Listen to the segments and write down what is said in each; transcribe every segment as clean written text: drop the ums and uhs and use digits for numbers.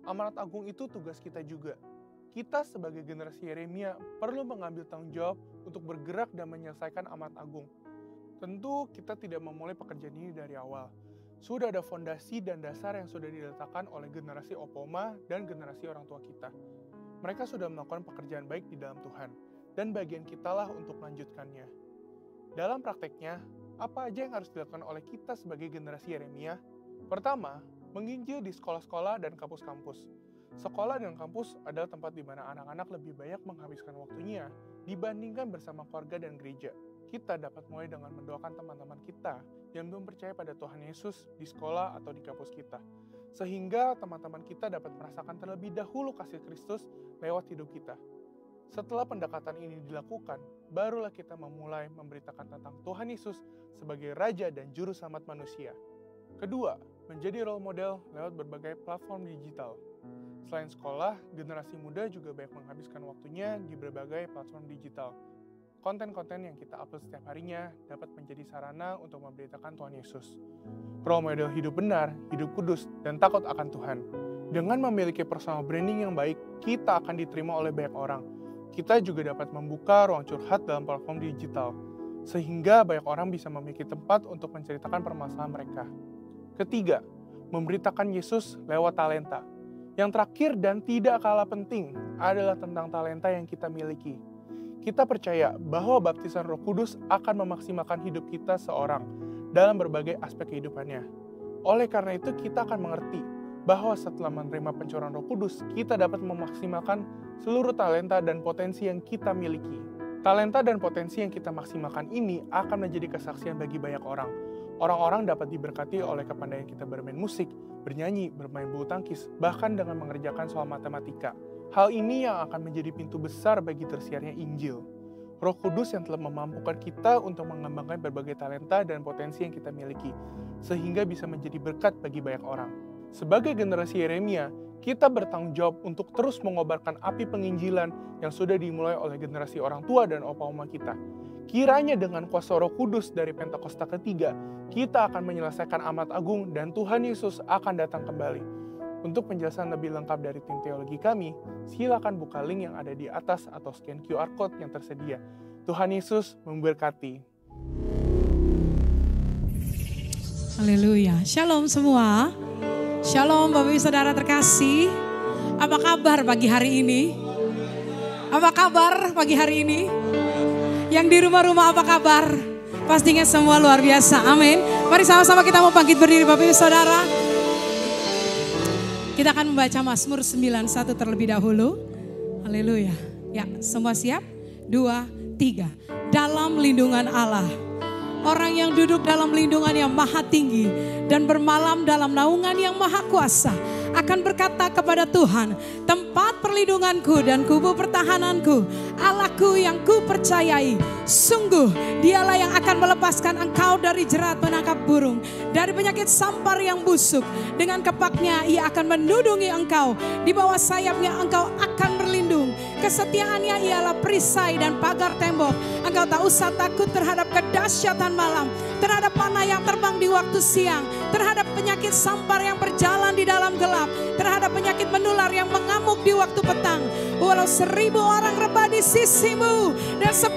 amanat agung itu tugas kita juga. Kita sebagai generasi Yeremia perlu mengambil tanggung jawab untuk bergerak dan menyelesaikan amanat agung. Tentu kita tidak memulai pekerjaan ini dari awal. Sudah ada fondasi dan dasar yang sudah diletakkan oleh generasi Opoma dan generasi orang tua kita. Mereka sudah melakukan pekerjaan baik di dalam Tuhan, dan bagian kitalah untuk melanjutkannya. Dalam prakteknya, apa aja yang harus dilakukan oleh kita sebagai generasi Yeremia? Pertama, menginjil di sekolah-sekolah dan kampus-kampus. Sekolah dan kampus adalah tempat di mana anak-anak lebih banyak menghabiskan waktunya dibandingkan bersama keluarga dan gereja. Kita dapat mulai dengan mendoakan teman-teman kita yang belum percaya pada Tuhan Yesus di sekolah atau di kampus kita. Sehingga teman-teman kita dapat merasakan terlebih dahulu kasih Kristus lewat hidup kita. Setelah pendekatan ini dilakukan, barulah kita memulai memberitakan tentang Tuhan Yesus sebagai Raja dan Juru Selamat manusia. Kedua, menjadi role model lewat berbagai platform digital. Selain sekolah, generasi muda juga banyak menghabiskan waktunya di berbagai platform digital. Konten-konten yang kita upload setiap harinya dapat menjadi sarana untuk memberitakan Tuhan Yesus. Role model hidup benar, hidup kudus, dan takut akan Tuhan. Dengan memiliki personal branding yang baik, kita akan diterima oleh banyak orang. Kita juga dapat membuka ruang curhat dalam platform digital, sehingga banyak orang bisa memiliki tempat untuk menceritakan permasalahan mereka. Ketiga, memberitakan Yesus lewat talenta. Yang terakhir dan tidak kalah penting adalah tentang talenta yang kita miliki. Kita percaya bahwa baptisan Roh Kudus akan memaksimalkan hidup kita seorang dalam berbagai aspek kehidupannya. Oleh karena itu, kita akan mengerti bahwa setelah menerima pencurahan Roh Kudus, kita dapat memaksimalkan seluruh talenta dan potensi yang kita miliki. Talenta dan potensi yang kita maksimalkan ini akan menjadi kesaksian bagi banyak orang. Orang-orang dapat diberkati oleh kepandaian kita bermain musik, bernyanyi, bermain bulu tangkis, bahkan dengan mengerjakan soal matematika. Hal ini yang akan menjadi pintu besar bagi tersiarnya Injil. Roh Kudus yang telah memampukan kita untuk mengembangkan berbagai talenta dan potensi yang kita miliki, sehingga bisa menjadi berkat bagi banyak orang. Sebagai generasi Yeremia, kita bertanggung jawab untuk terus mengobarkan api penginjilan yang sudah dimulai oleh generasi orang tua dan opa-oma kita. Kiranya dengan kuasa Roh Kudus dari Pentakosta ketiga, kita akan menyelesaikan amanat agung dan Tuhan Yesus akan datang kembali. Untuk penjelasan lebih lengkap dari tim teologi kami, silakan buka link yang ada di atas atau scan QR Code yang tersedia. Tuhan Yesus memberkati. Haleluya. Shalom semua. Shalom Bapak Ibu Saudara terkasih. Apa kabar pagi hari ini? Apa kabar pagi hari ini? Yang di rumah-rumah apa kabar? Pastinya semua luar biasa. Amin. Mari sama-sama kita mau bangkit berdiri Bapak Ibu Saudara. Kita akan membaca Mazmur 91 terlebih dahulu. Haleluya. Ya, semua siap? 2, 3. Dalam lindungan Allah. Orang yang duduk dalam lindungan yang maha tinggi dan bermalam dalam naungan yang maha kuasa akan berkata kepada Tuhan, tempat perlindunganku dan kubu pertahananku, Allahku yang ku percayai. Sungguh dialah yang akan melepaskan engkau dari jerat penangkap burung, dari penyakit sampar yang busuk. Dengan kepaknya ia akan menudungi engkau, di bawah sayapnya engkau akan berlindung. Kesetiaannya ialah perisai dan pagar tembok. Engkau tak usah takut terhadap kedahsyatan malam, terhadap panah yang terbang di waktu siang, terhadap penyakit sampar yang berjalan di dalam gelap, terhadap penyakit menular yang mengamuk di waktu petang. Walau 1000 orang rebah di sisimu dan 10.000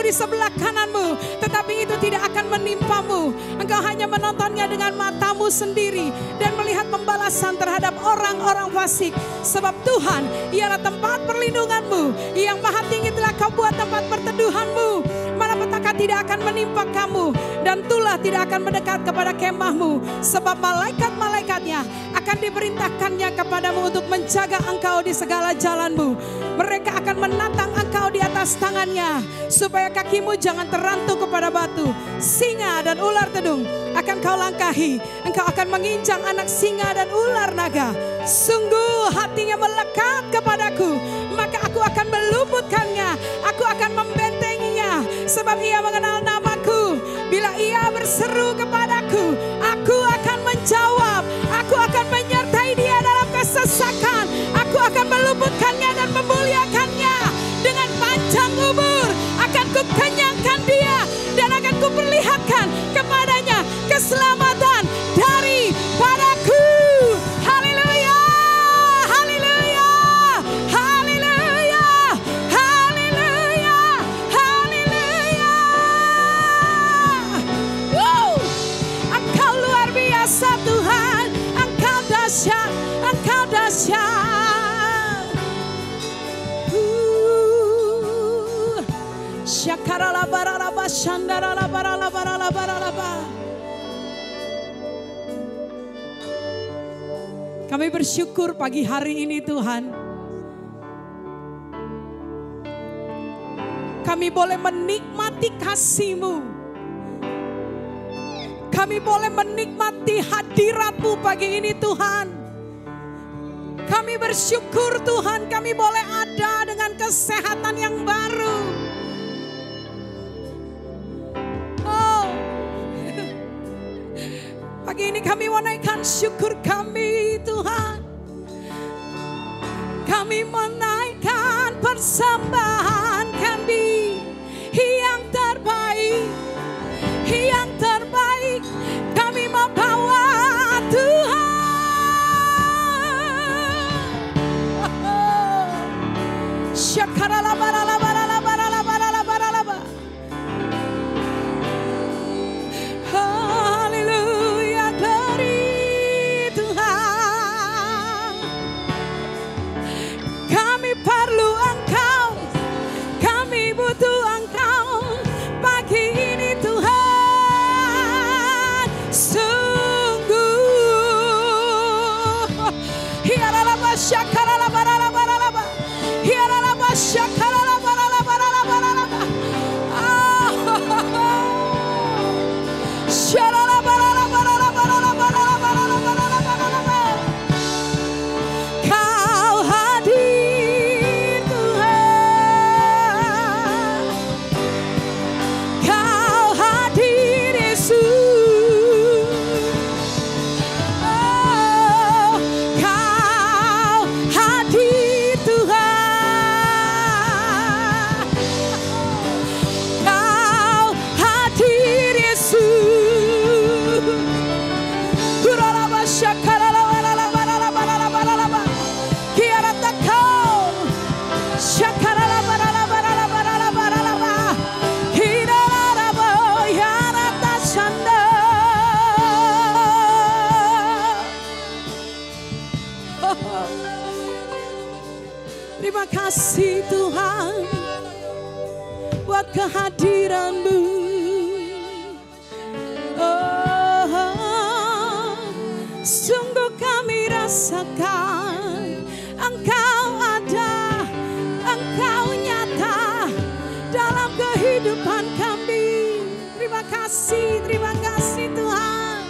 di sebelah kananmu, tetapi itu tidak akan menimpamu. Engkau hanya menontonnya dengan matamu sendiri dan melihat pembalasan terhadap orang-orang fasik. Sebab Tuhan ialah tempat perlindunganmu, yang maha tinggi telah kau buat tempat perteduhanmu. Malapetaka tidak akan menimpa kamu dan tulah tidak akan mendekat kepada kemahmu. Sebab malaikat-malaikatnya akan diperintahkannya kepadamu untuk menjaga engkau di segala jalanmu. Mereka akan menatang engkau di atas tangannya, supaya kakimu jangan terantuk kepada batu. Singa dan ular tedung akan kau langkahi. Engkau akan menginjak anak singa dan ular naga. Sungguh hatinya melekat kepadaku, maka aku akan meluputkannya. Aku akan membentenginya, sebab ia mengenal namaku. Bila ia berseru kepadaku, aku akan menjawab. Aku akan menyertai dia dalam kesesakan. Aku akan meluputkannya dan memuliakannya. Dengan panjang umur akan kukenyangkan dia, dan akan kuperlihatkan kepadanya keselamatan daripadaku. Haleluya, Kami bersyukur pagi hari ini Tuhan. Kami boleh menikmati kasih-Mu. Kami boleh menikmati hadirat-Mu pagi ini Tuhan. Kami bersyukur Tuhan, kami boleh ada dengan kesehatan yang baru. Oh, pagi ini kami mau naikkan syukur kami Tuhan. Kami menaikkan persembahan kami yang terbaik, yang terbaik kami membawa Tuhan. Haleluya, glory Tuhan. Kami perlu Engkau, kami butuh Engkau pagi ini Tuhan. Sungguh hiaralaba syakaralabaralabaralaba, hiaralaba syakaralabaralabaralaba, Kau hadir Tuhan, Kau hadir Yesus. Oh, Kau hadir Tuhan, Kau hadir Yesus. Kuralaba syakaralabaralabaralabaralabaralaba, kiaratakau syakaralabaralabaralabaralabaralaba, hidalaraba yaratasanda. Terima kasih Tuhan buat kehadiran-Mu. Oh, sungguh kami rasakan Engkau ada, Engkau nyata dalam kehidupan kami. Terima kasih Tuhan.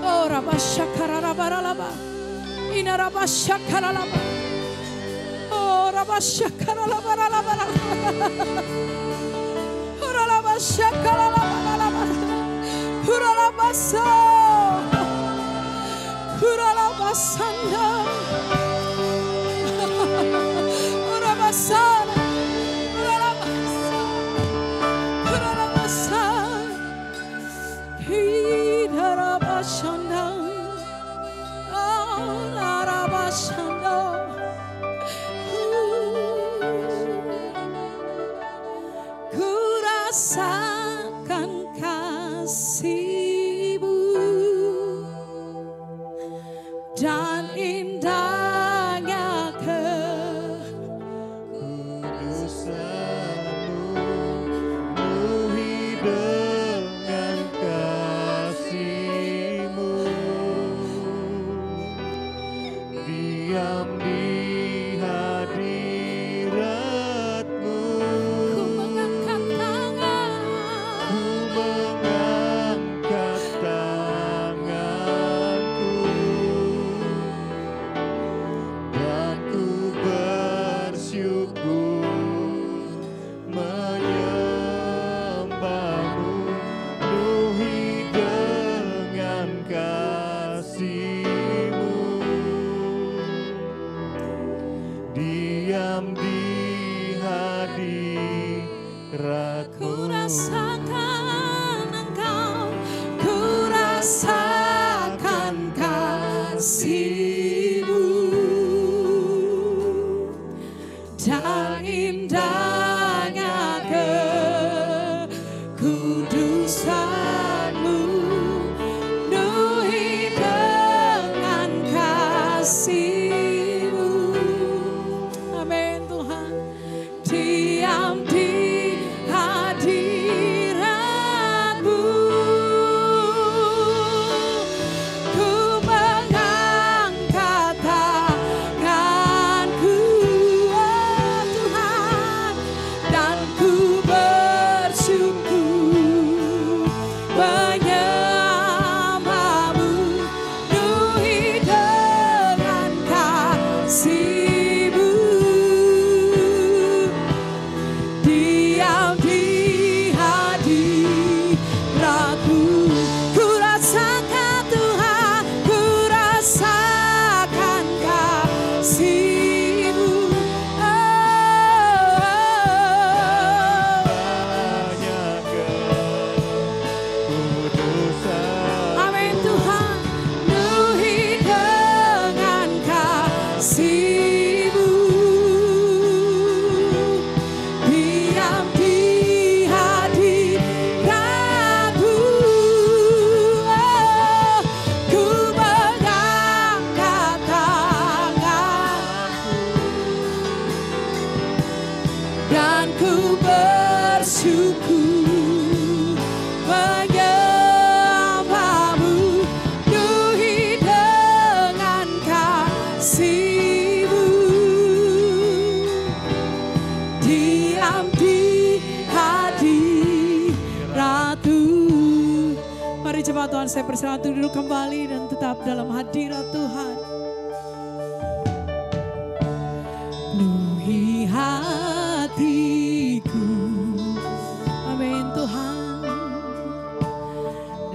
Oh, rabasyakaralabaralaba, ina rabasyakaralaba, oh rabasyakaralabaralabaralaba, oh rabasyakaralabaralaba, huralabasa, huralabasanda, hurabasana, huralabasa, huralabasa, hidarabashanda, oh larabashanda. Ku rasakan kasih-Mu dan indahnya kekudusan-Mu, penuhi dengan kasih-Mu, diam di hadirat-Mu. ku mengangkat tangan, Ku mengangkat tanganku dan ku bersyukur menyembah-Mu, penuhi dengan kasih-Mu, diam di hadirat-Mu. ku rasakan Engkau, ku rasakan kasih-Mu dan indahnya kekudusan-Mu, penuhi dengan kasih-Mu. Amin Tuhan. Diam di hadirat kasih-Mu. Diam di hadirat-Mu. Oh, ku mengangkat tanganku dan ku bersyukur menyembah-Mu, penuhi dengan kasih-Mu. Diam di hadirat-Mu. Mari jemaat Tuhan, saya persilakan untuk duduk kembali dan tetap dalam hadirat Tuhan. Penuhi hatiku, amin Tuhan,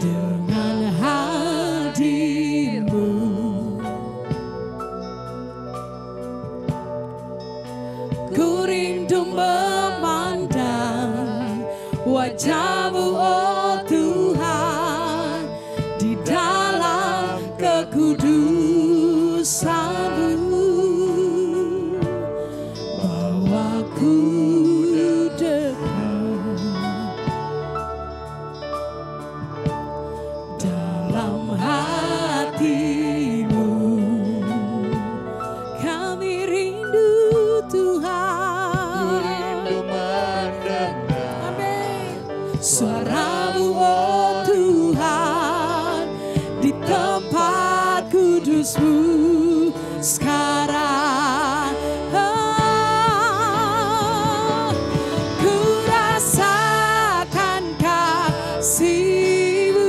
dengan hadir-Mu. Ku rindu memandang wajah-Mu, oh Tuhan, di dalam kekudusan-Mu. Bawaku dekat dalam hati-Mu. Kami rindu Tuhan, rindu mendengar amin, suara-Mu, oh Tuhan, di tempat kudus-Mu sekarang. Oh, ku rasakan kasih-Mu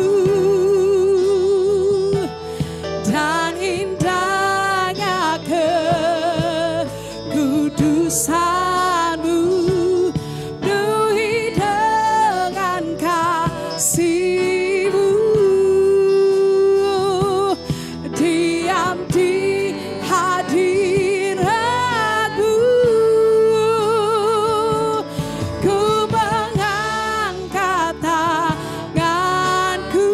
dan indahnya kekudusan-Mu, penuhi dengan kasih-Mu. Diam di hadirat-Mu, ku mengangkat tanganku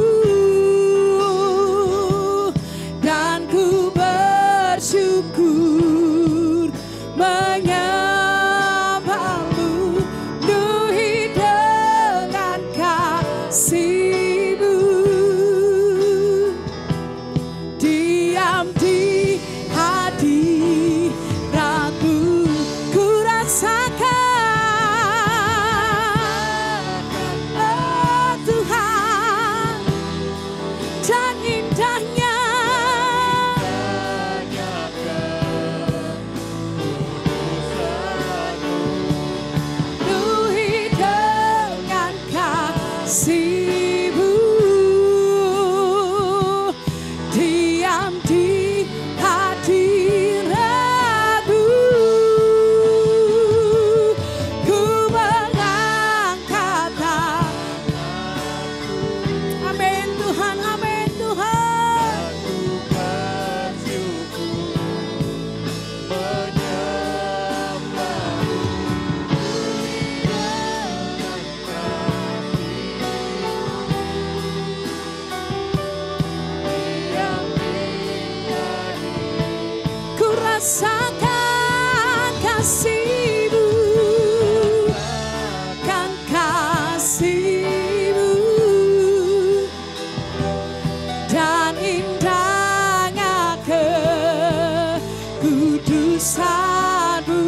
dan ku bersyukur menyembah-Mu, penuhi dengan kasih-Mu. Diam di hadirat-Mu, ku rasakan, oh Tuhan, dan indahnya penuhi dengan kasih-Mu. Diam di hadirat-Mu, ku mengangkat tanganku. Amin Tuhan, amin Tuhan. aku bersyukur menyembah-Mu, penuhi dengan kasih-Mu. Ku rasakan kasih-Mu, kan kasih-Mu, dan indahnya kekudusan-Mu,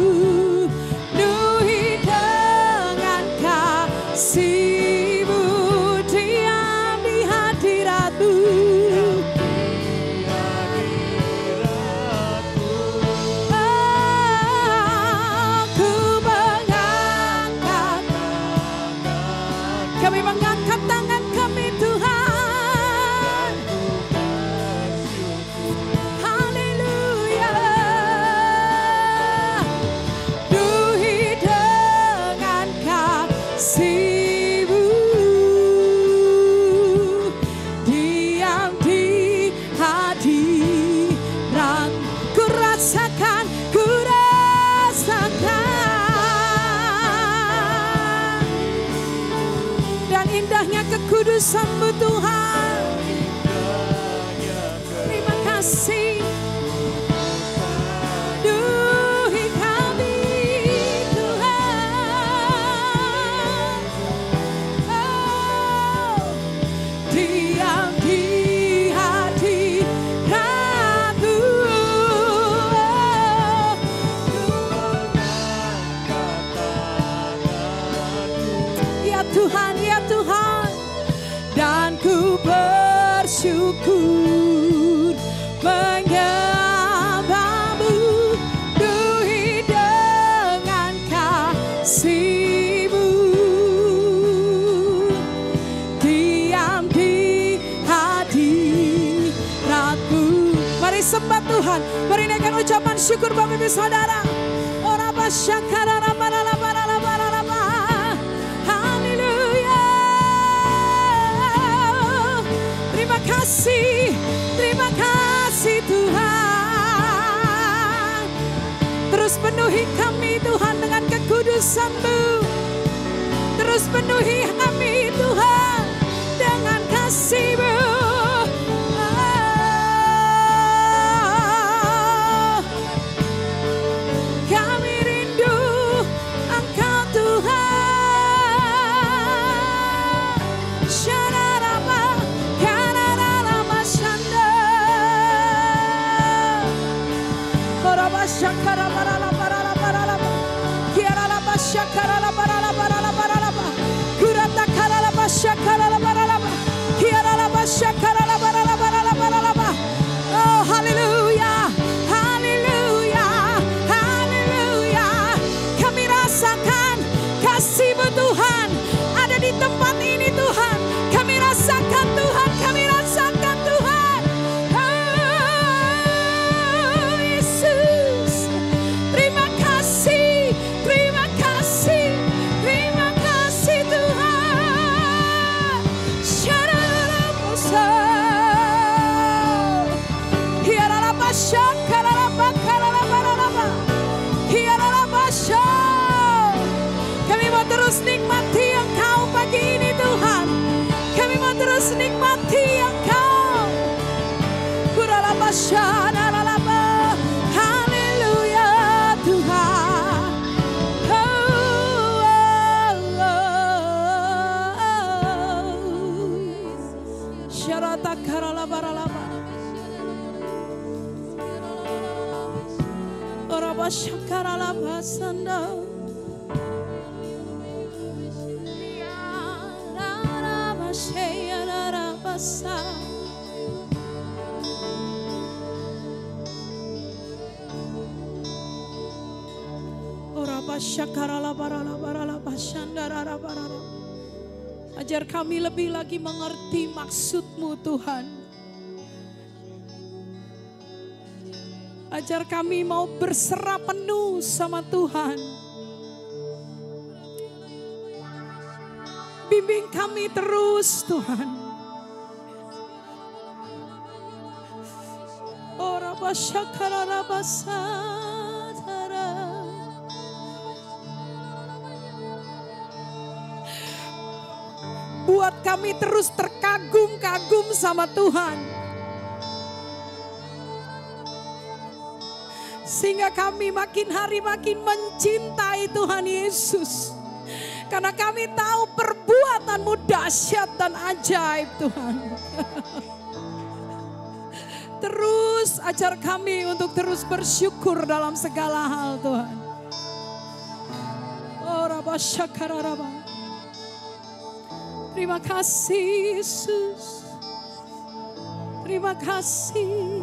penuhi dengan kasih-Mu. Diam di hadirat-Mu, aku mengangkat, kami mengangkat tangan kami Tuhan. Haleluya. Penuhi dengan kasih-Mu. Diam di hadirat, ku rasakan, ku rasakan, dan indahnya kekudusan-Mu Tuhan. Terima kasih. ucapan syukur Bapak Ibu Saudara. Ora basyakara rabaralabaralabaralaba. Haleluya. Terima kasih Tuhan. Terus penuhi kami Tuhan dengan kekudusan-Mu. Terus penuhi kami Tuhan dengan kasih-Mu. Kami rindu Engkau Tuhan. Syararaba, karararama syanda. Koraba syakara baralabaralabaralaba. Kiaralaba syakara labaralabaralabaralaba. Kurata karalaba syakara labaralaba. Kiaralaba syakara labaralabaralabaralaba. Oh, haleluya. Haleluya. Haleluya. Kami rasakan kasih-Mu Tuhan ada di tempat ini Tuhan. Kami rasakan Tuhan, kami rasakan Tuhan. Oh, Yesus. Terima kasih, terima kasih, terima kasih Tuhan. Syararamusa. Hiaralaba syakaralaba karalabaralaba. Hiaralaba syak. Kami mau terus nikmati Engkau pagi ini Tuhan. Kami mau terus nikmati Engkau. Kuralaba syaralaba. Haleluya Tuhan. Syarata karalabaralaba. Oraba syakaralaba sanda. Ajar kami lebih lagi mengerti maksud-Mu Tuhan. Ajar kami mau berserah penuh sama Tuhan. Bimbing kami terus Tuhan. Ora basyakara rabasatara. Buat kami terus terkagum-kagum sama Tuhan. Sehingga kami makin hari makin mencintai Tuhan Yesus. Karena kami tahu perbuatan-Mu dahsyat dan ajaib Tuhan. Terus ajar kami untuk terus bersyukur dalam segala hal Tuhan. Oh Rabba Syakara Rabba. Terima kasih Yesus. Terima kasih.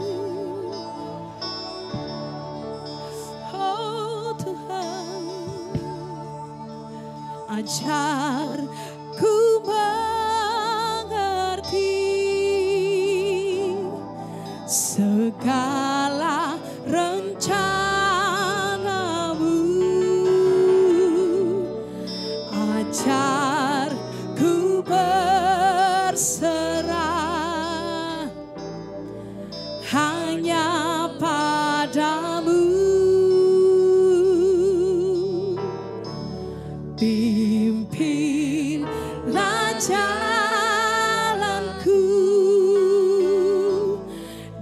Oh Tuhan. Ajar ku mengerti segala rencana-Mu. Ajar ku berserah hanya padamu. Pimpinlah jalanku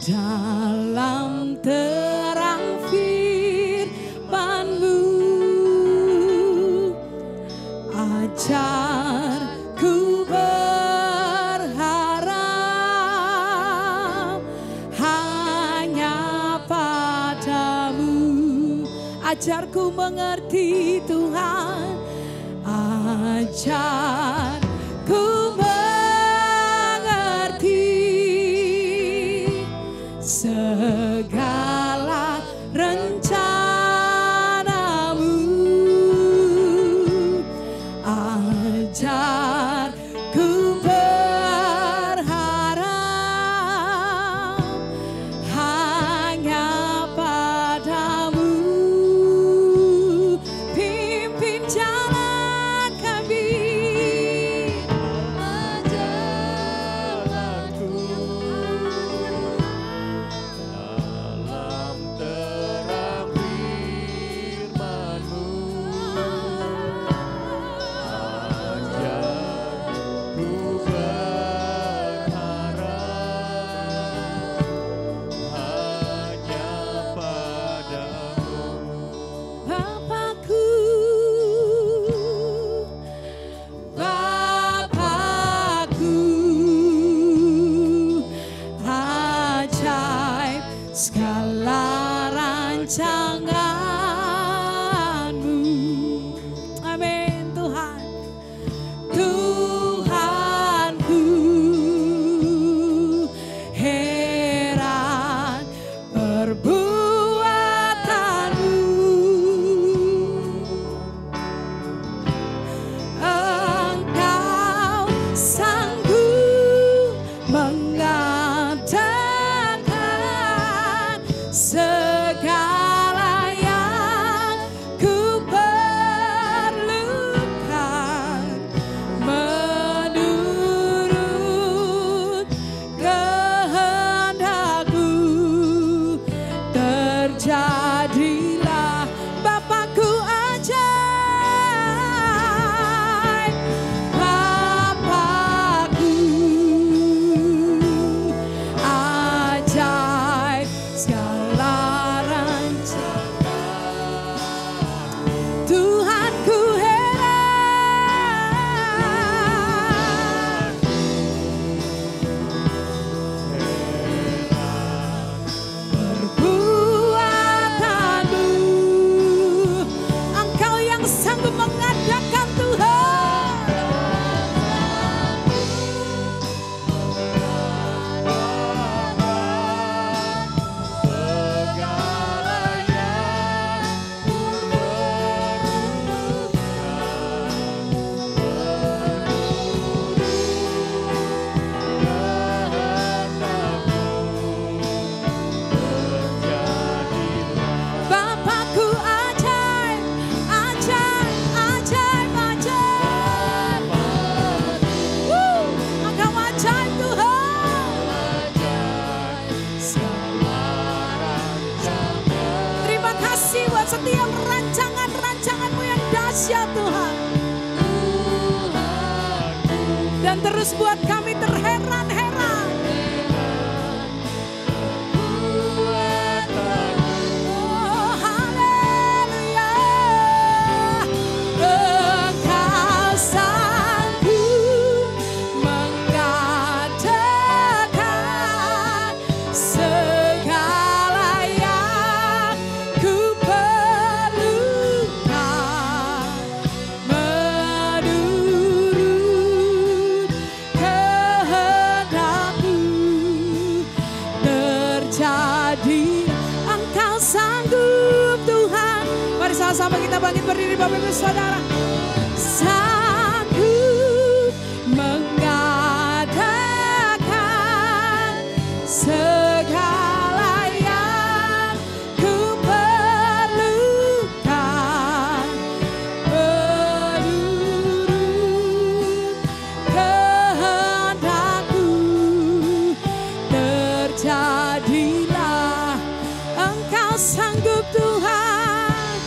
dalam terang firman-Mu. Ajar ku berharap hanya padamu. Ajar ku mengerti Tuhan. Ajar ku mengerti segala rencana-Mu. Ajar ku berharap hanya padamu. rancangan-Mu. Amin Tuhan. Tuhanku, heran perbuatan-Mu. Engkau sanggup mengadakan segala yang ku perlukan menurut kehendak-Mu. Terjadilah Bapakku ajaib, Bapakku ajaib, segala rancangan Tuhanku heran perbuatan-Mu. Engkau yang sanggup mengadakan Tuhan. Bapakku ajaib, ajaib, ajaib, ajaib. Engkau ajaib Tuhan. Terima kasih buat setiap rancangan-rancangan-Mu yang dahsyat Tuhan. Dan terus buat kami terheran-heran. Oh, haleluya. Engkau sanggup mengadakan segala yang ku perlukan menurut kehendak-Mu. Terjadi Engkau sanggup Tuhan. Mari sama-sama kita bangkit berdiri Bapak Ibu Saudara. Sanggup mengadakan segala yang ku perlukan menurut kehendak-Mu. Terjadilah Engkau sanggup Tuhan.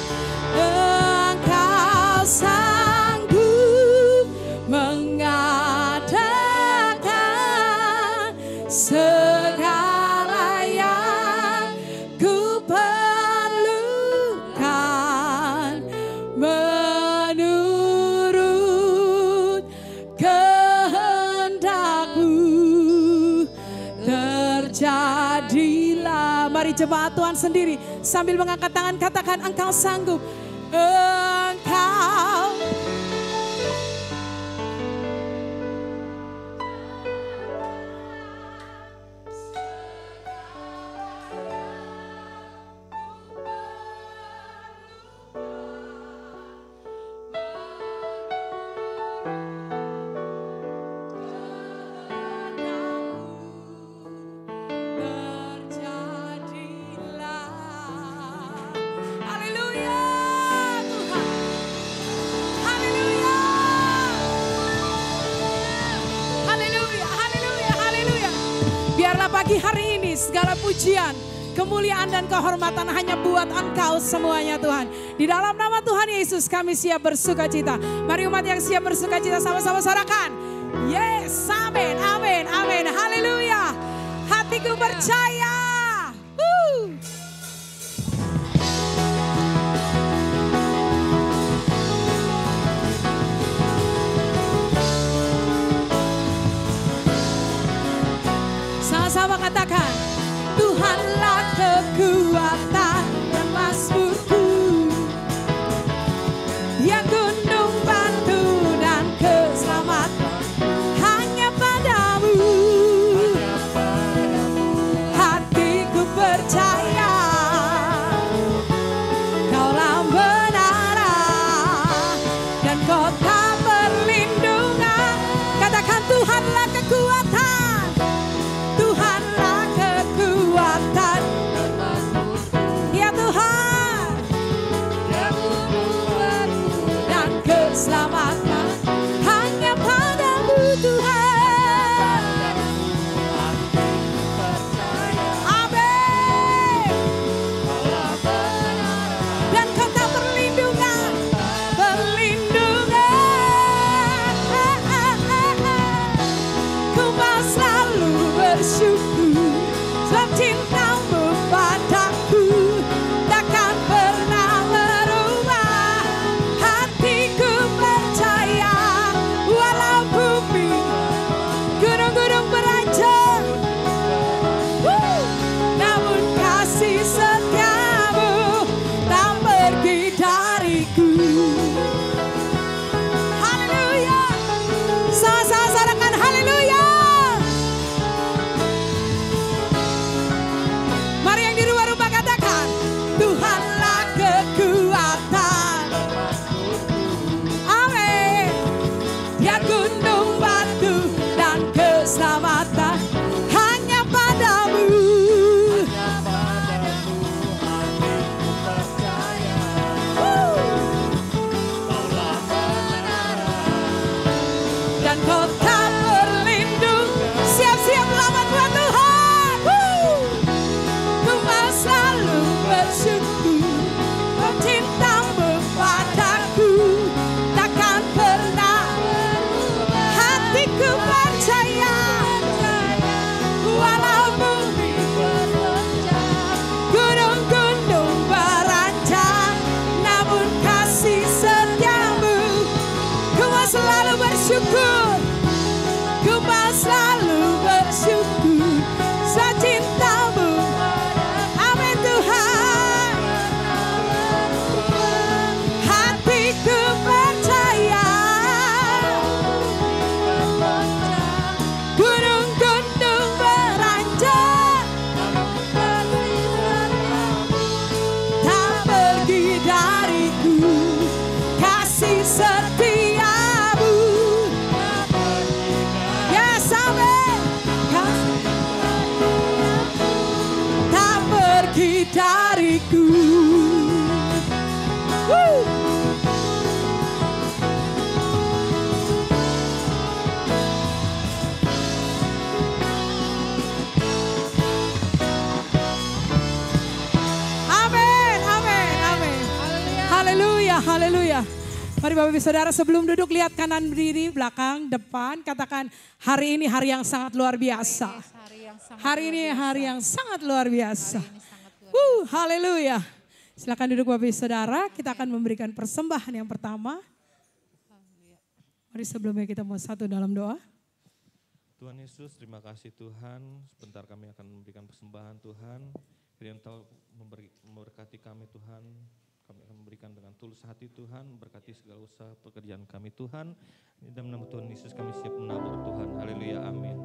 Engkau sanggup mengadakan segala yang ku perlukan menurut kehendak-Mu. Terjadilah. Mari jemaat Tuhan sendiri sambil mengangkat tangan katakan Engkau sanggup. Engkau terjadilah. Haleluya Tuhan. Haleluya. Haleluya, haleluya, haleluya. Biarlah pagi hari ini segala pujian, kemuliaan dan kehormatan hanya buat Engkau semuanya Tuhan. Di dalam nama Tuhan Yesus kami siap bersukacita. Mari umat yang siap bersukacita sama-sama sorakan. Yes, amin, amin, amin, haleluya. Hatiku percaya. Sama-sama katakan, Tuhanlah kekuatan dan setiamu. Yes, amin. Tak pergi dariku. Woo. Amin, amin, amin. Haleluya, haleluya. Mari Bapak Ibu Saudara, sebelum duduk lihat kanan berdiri, belakang, depan. Katakan hari ini hari yang sangat luar biasa. Hari ini hari yang sangat luar biasa. Haleluya. Silakan duduk Bapak Ibu Saudara, kita akan memberikan persembahan yang pertama. Mari sebelumnya kita mau satu dalam doa. Tuhan Yesus, terima kasih Tuhan. Sebentar kami akan memberikan persembahan Tuhan. Kiranya Engkau memberkati kami Tuhan. Kami akan memberikan dengan tulus hati Tuhan. Berkati segala usaha pekerjaan kami Tuhan. Di dalam nama Tuhan Yesus kami siap menabur Tuhan. Haleluya, amin.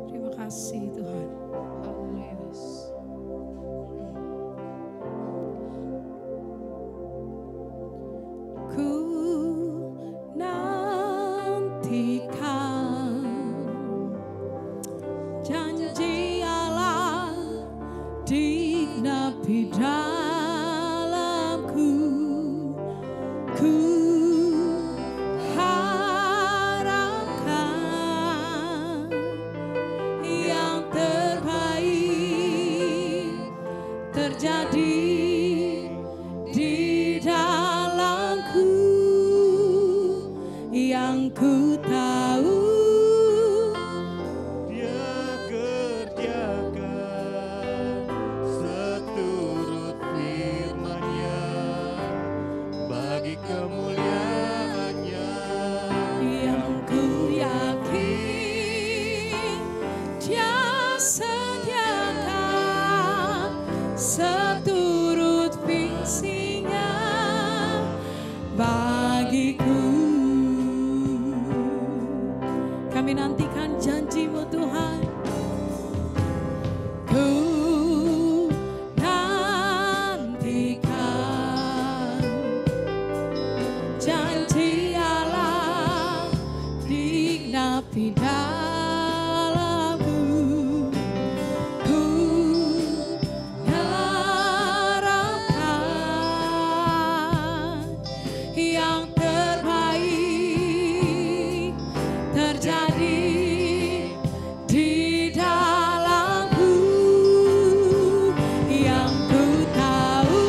Terima kasih Tuhan. Ku nantikan janji Allah digenapi dalamku. Ku harapkan yang terbaik terjadi di dalamku. Yang ku tahu Dia kerjakan seturut firman-Nya bagi kemuliaan-Nya. yang ku yakin Dia sediakan seturut fungsinya bagiku. Kami nantikan janji-Mu Tuhan. Ku nantikan janji Allah digenapi dalamku. Ku harapkan yang terbaik terjadi di dalamku. Yang ku tahu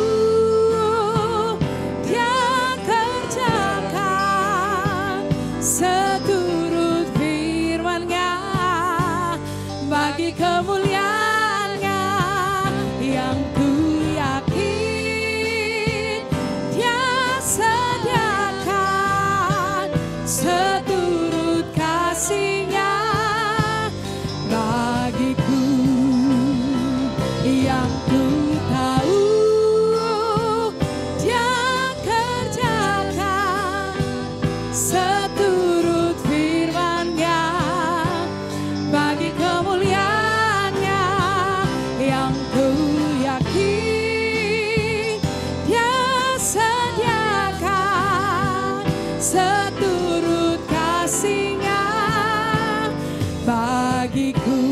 Dia kerjakan seturut firman-Nya bagi kemuliaan-Nya. Yang ku yakin Dia sediakan seturut kasih-Nya bagiku. Yang ku tahu Dia kerjakan seturut firman-Nya bagi kemuliaan-Nya. Yang ku yakin Dia sediakan seturut kasih-Nya bagiku.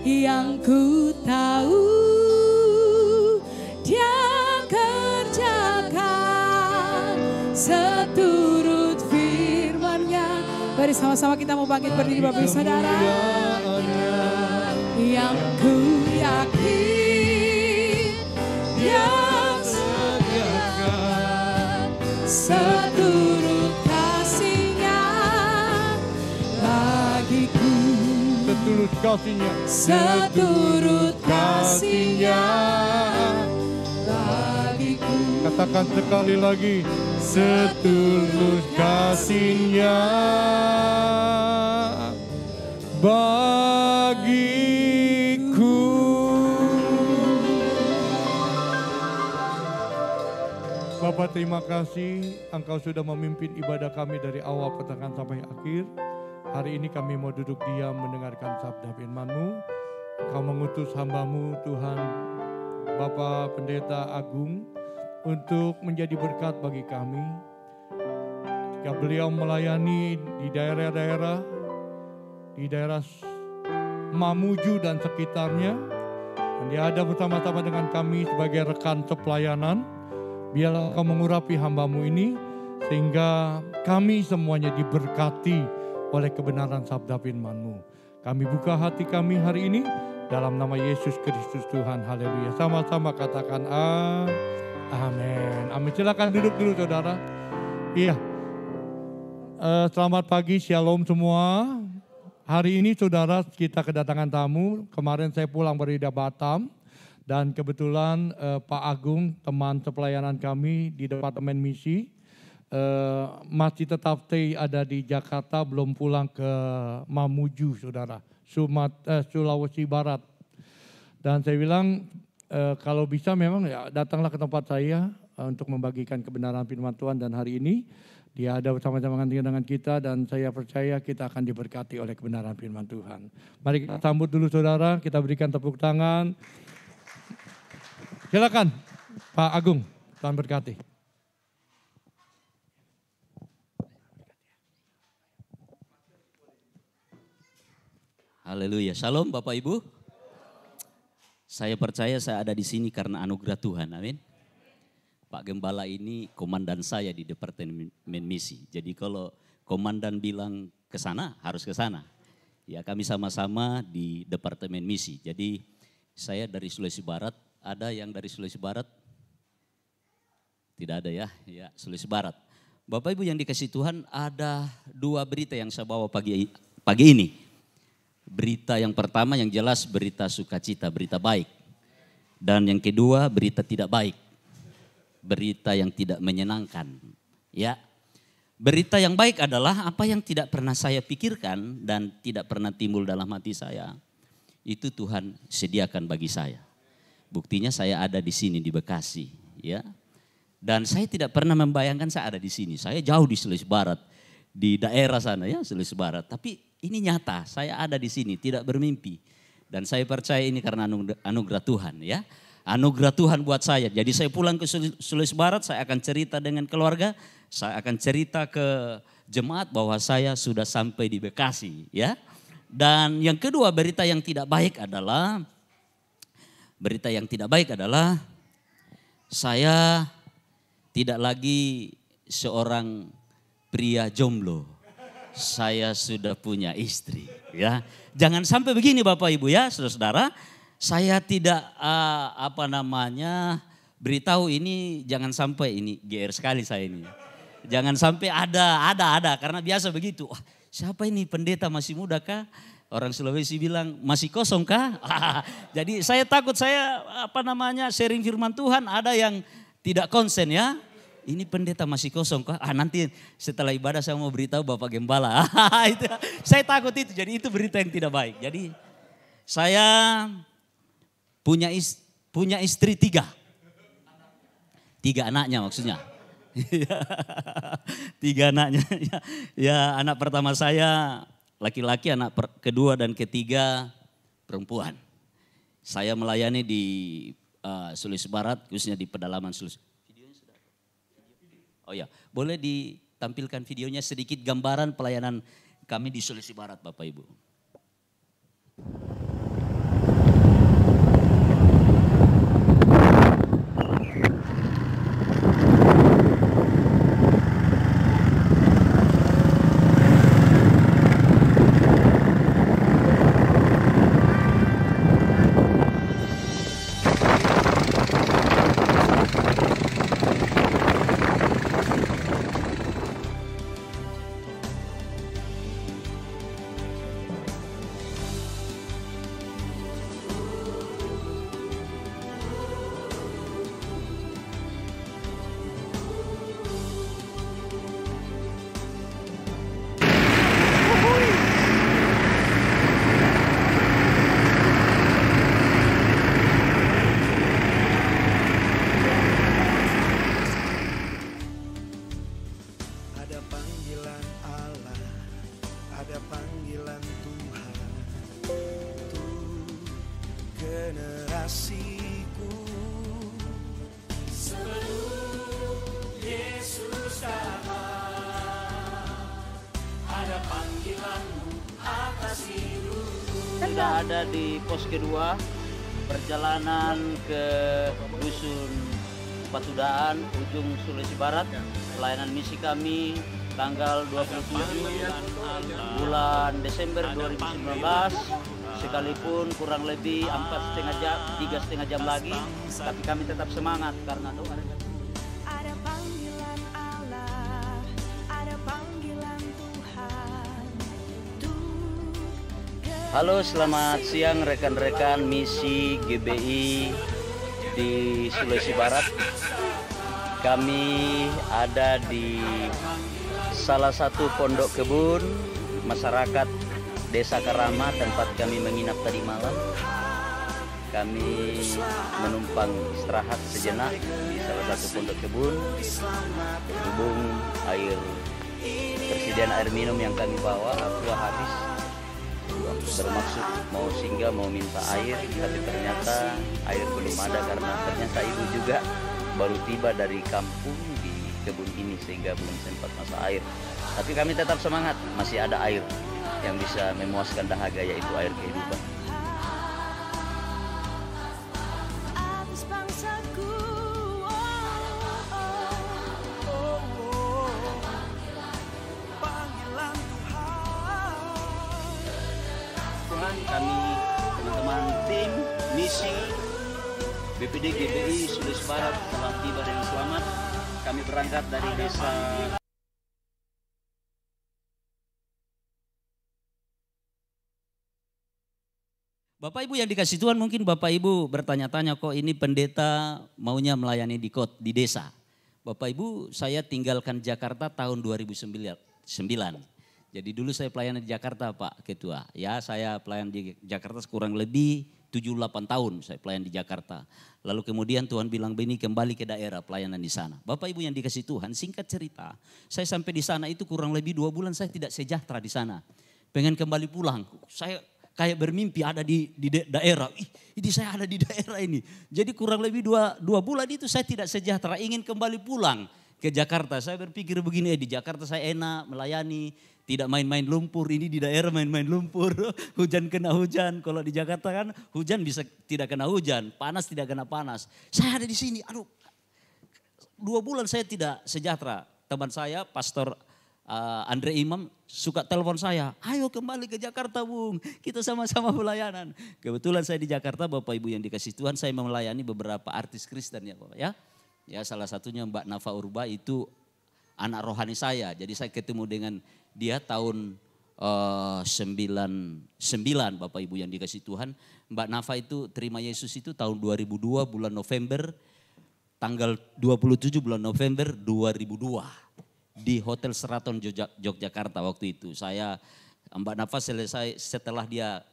Yang ku tahu Dia kerjakan seturut firman-Nya. Mari sama-sama kita mau bangkit berdiri Bapak Ibu Saudara. Yang ku yakin Dia sediakan seturut kasih-Nya bagiku. Setulus kasih-Nya, Seturut kasih-Nya bagiku. katakan sekali lagi, setulus kasih-Nya bagiku. Bapak, terima kasih Engkau sudah memimpin ibadah kami dari awal pertengahan sampai akhir. Hari ini kami mau duduk diam mendengarkan sabda firman-Mu. Engkau mengutus hamba-Mu Tuhan Bapak Pendeta Agung untuk menjadi berkat bagi kami. Ketika beliau melayani di daerah-daerah, di daerah Mamuju dan sekitarnya, dan dia ada bersama-sama dengan kami sebagai rekan sepelayanan. Biarlah Engkau mengurapi hamba-Mu ini, sehingga kami semuanya diberkati oleh kebenaran sabda firman-Mu. Kami buka hati kami hari ini dalam nama Yesus Kristus Tuhan. Haleluya. Sama-sama katakan amin. Amin. Silakan duduk dulu saudara. Iya. Selamat pagi, shalom semua. Hari ini saudara kita kedatangan tamu. Kemarin saya pulang dari Batam. Dan kebetulan Pak Agung, teman sepelayanan kami di Departemen Misi, masih tetap stay ada di Jakarta, belum pulang ke Mamuju saudara, Sulawesi Barat. Dan saya bilang kalau bisa memang ya datanglah ke tempat saya untuk membagikan kebenaran firman Tuhan, dan hari ini dia ada bersama-sama dengan kita, dan saya percaya kita akan diberkati oleh kebenaran firman Tuhan. Mari kita sambut dulu saudara, kita berikan tepuk tangan. Silakan Pak Agung, Tuhan berkati. Haleluya, shalom Bapak Ibu. Saya percaya saya ada di sini karena anugerah Tuhan, amin. Pak Gembala ini komandan saya di Departemen Misi. Jadi kalau komandan bilang ke sana, harus ke sana. Ya, kami sama-sama di Departemen Misi. Jadi saya dari Sulawesi Barat, ada yang dari Sulawesi Barat? Tidak ada ya, ya Sulawesi Barat. Bapak Ibu yang dikasihi Tuhan, ada dua berita yang saya bawa pagi ini. Berita yang pertama yang jelas berita sukacita, berita baik. Dan yang kedua berita tidak baik. Berita yang tidak menyenangkan. Ya. Berita yang baik adalah apa yang tidak pernah saya pikirkan dan tidak pernah timbul dalam hati saya. Itu Tuhan sediakan bagi saya. Buktinya saya ada di sini di Bekasi, ya. Dan saya tidak pernah membayangkan saya ada di sini. Saya jauh di Sulawesi Barat, di daerah sana ya, Sulawesi Barat. Tapi ini nyata, saya ada di sini, tidak bermimpi. Dan saya percaya ini karena anugerah Tuhan, ya. Anugerah Tuhan buat saya. Jadi saya pulang ke Sulawesi Barat, saya akan cerita dengan keluarga, saya akan cerita ke jemaat bahwa saya sudah sampai di Bekasi, ya. Dan yang kedua berita yang tidak baik adalah saya tidak lagi seorang pria jomblo. Saya sudah punya istri, ya. Jangan sampai begini Bapak Ibu ya, saudara-saudara. Saya tidak beritahu ini, jangan sampai ini GR sekali saya ini. Jangan sampai ada karena biasa begitu. Wah, siapa ini pendeta masih muda kah? Orang Sulawesi bilang masih kosong kah? Jadi saya takut sharing firman Tuhan ada yang tidak konsen ya. Ini pendeta masih kosong kah? Nanti setelah ibadah saya mau beritahu Bapak Gembala. Itu, saya takut itu, jadi itu berita yang tidak baik. Jadi saya punya istri 3 anaknya maksudnya. 3 anaknya. Ya, anak pertama saya laki-laki, anak kedua dan ketiga perempuan. Saya melayani di Sulawesi Barat, khususnya di pedalaman Sulawesi. Videonya sudah. Oh ya, boleh ditampilkan videonya sedikit gambaran pelayanan kami di Sulawesi Barat Bapak Ibu. generasiku Sudah ada di pos kedua, perjalanan ke Dusun Patudaan, ujung Sulawesi Barat. Pelayanan misi kami tanggal 27 bulan Desember 2019. Sekalipun kurang lebih 4,5 jam, 3,5 jam lagi, tapi kami tetap semangat karena doa. Ada panggilan Allah, ada panggilan Tuhan. Halo, selamat siang rekan-rekan misi GBI di Sulawesi Barat. Kami ada di salah satu pondok kebun masyarakat Desa Karama, tempat kami menginap tadi malam. Kami menumpang istirahat sejenak di salah satu pondok kebun. Berhubung persediaan air minum yang kami bawa aqua habis, bermaksud mau singgah, mau minta air, tapi ternyata air belum ada karena ternyata ibu juga baru tiba dari kampung di kebun ini sehingga belum sempat masak air. Tapi kami tetap semangat, masih ada air yang bisa memuaskan dahaga, yaitu air kehidupan. Atas bangsaku, panggilan Tuhan, kami teman-teman tim misi BPD GBI Sulawesi Barat telah tiba dengan selamat. Kami berangkat dari desa Bapak Ibu yang dikasih Tuhan, mungkin Bapak Ibu bertanya-tanya, kok ini pendeta maunya melayani di desa. Bapak Ibu, saya tinggalkan Jakarta tahun 2009. Jadi dulu saya pelayanan di Jakarta, Pak Ketua. Ya, saya pelayan di Jakarta kurang lebih 7-8 tahun saya pelayan di Jakarta. Lalu kemudian Tuhan bilang, Beni kembali ke daerah pelayanan di sana. Bapak Ibu yang dikasih Tuhan, singkat cerita, saya sampai di sana itu kurang lebih 2 bulan saya tidak sejahtera di sana. Pengen kembali pulang, saya kayak bermimpi ada di daerah. Ini saya ada di daerah ini. Jadi kurang lebih 2 bulan itu saya tidak sejahtera, ingin kembali pulang ke Jakarta. Saya berpikir begini, di Jakarta saya enak melayani, tidak main-main lumpur. Ini di daerah main-main lumpur, hujan kena hujan. Kalau di Jakarta kan hujan bisa tidak kena hujan, panas tidak kena panas. Saya ada di sini, 2 bulan saya tidak sejahtera. Teman saya, Pastor Andre Imam suka telepon saya, ayo kembali ke Jakarta Bung, kita sama-sama pelayanan. Kebetulan saya di Jakarta, Bapak Ibu yang dikasih Tuhan, saya melayani beberapa artis Kristen ya Bapak ya. Ya salah satunya Mbak Nafa Urba, itu anak rohani saya. Jadi saya ketemu dengan dia tahun 99 Bapak Ibu yang dikasih Tuhan. Mbak Nafa itu terima Yesus itu tahun 2002 bulan November, tanggal 27 bulan November 2002. Di Hotel Sheraton Yogyakarta waktu itu. Mbak Nafa selesai setelah dia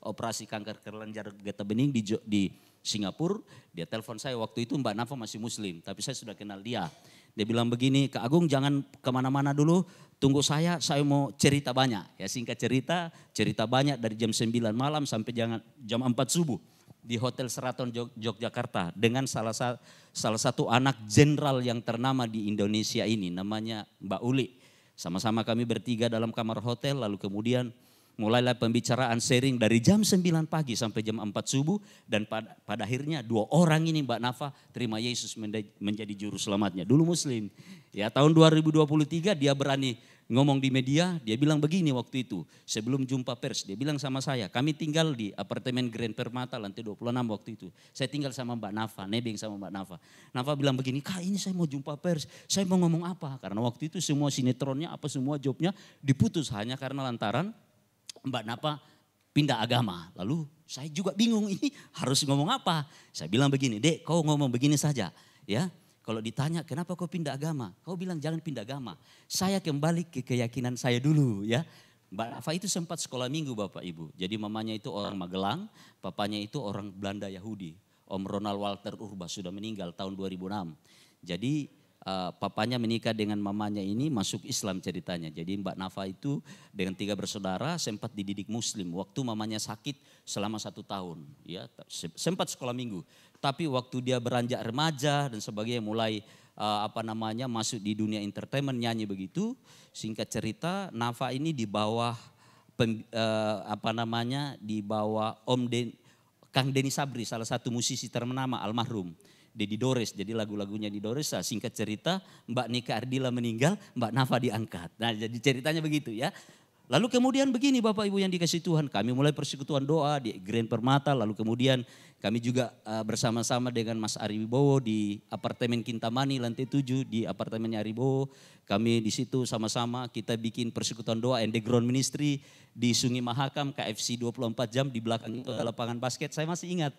operasi kanker kelenjar getah bening di Singapura. Dia telepon saya waktu itu, Mbak Nafa masih muslim, tapi saya sudah kenal dia. Dia bilang begini, Kak Agung jangan kemana-mana dulu, tunggu saya mau cerita banyak. Ya singkat cerita banyak dari jam 9 malam sampai jam 4 subuh. Di Hotel Sheraton Yogyakarta dengan salah satu anak jenderal yang ternama di Indonesia ini, namanya Mbak Uli. Sama-sama kami bertiga dalam kamar hotel, lalu kemudian mulailah pembicaraan sharing dari jam 9 pagi sampai jam 4 subuh. Dan pada akhirnya 2 orang ini Mbak Nafa terima Yesus menjadi juru selamatnya. Dulu muslim. Ya tahun 2023 dia berani ngomong di media, dia bilang begini waktu itu, sebelum jumpa pers, dia bilang sama saya, kami tinggal di apartemen Grand Permata lantai 26 waktu itu. Saya tinggal sama Mbak Nafa, nebeng sama Mbak Nafa. Nafa bilang begini, Kak ini saya mau jumpa pers, saya mau ngomong apa? Karena waktu itu semua sinetronnya, semua jobnya diputus hanya karena lantaran Mbak Nafa pindah agama. Lalu saya juga bingung ini harus ngomong apa. Saya bilang begini, Dek kau ngomong begini saja ya. Kalau ditanya kenapa kau pindah agama, kau bilang jangan pindah agama. Saya kembali ke keyakinan saya dulu ya. Mbak Nafa itu sempat sekolah minggu Bapak Ibu. Jadi mamanya itu orang Magelang, papanya itu orang Belanda Yahudi. Om Ronald Walter Urba sudah meninggal tahun 2006. Jadi papanya menikah dengan mamanya ini masuk Islam ceritanya. Jadi Mbak Nafa itu dengan 3 bersaudara sempat dididik muslim. Waktu mamanya sakit selama 1 tahun. Ya, sempat sekolah minggu. Tapi waktu dia beranjak remaja dan sebagainya mulai masuk di dunia entertainment, nyanyi begitu. Singkat cerita, Nafa ini di bawah di bawah Kang Denny Sabri, salah satu musisi ternama almarhum Dedi Dores. Jadi lagu-lagunya di Dores. Singkat cerita, Mbak Nika Ardila meninggal, Mbak Nafa diangkat. Nah, jadi ceritanya begitu ya. Lalu kemudian begini Bapak Ibu yang dikasih Tuhan, kami mulai persekutuan doa di Grand Permata, lalu kemudian kami juga bersama-sama dengan Mas Ari Wibowo di apartemen Kintamani lantai 7 di apartemennya Ari Wibowo. Kami di situ sama-sama kita bikin persekutuan doa underground ministry di Sungai Mahakam, KFC 24 jam, di belakang itu ada lapangan basket. Saya masih ingat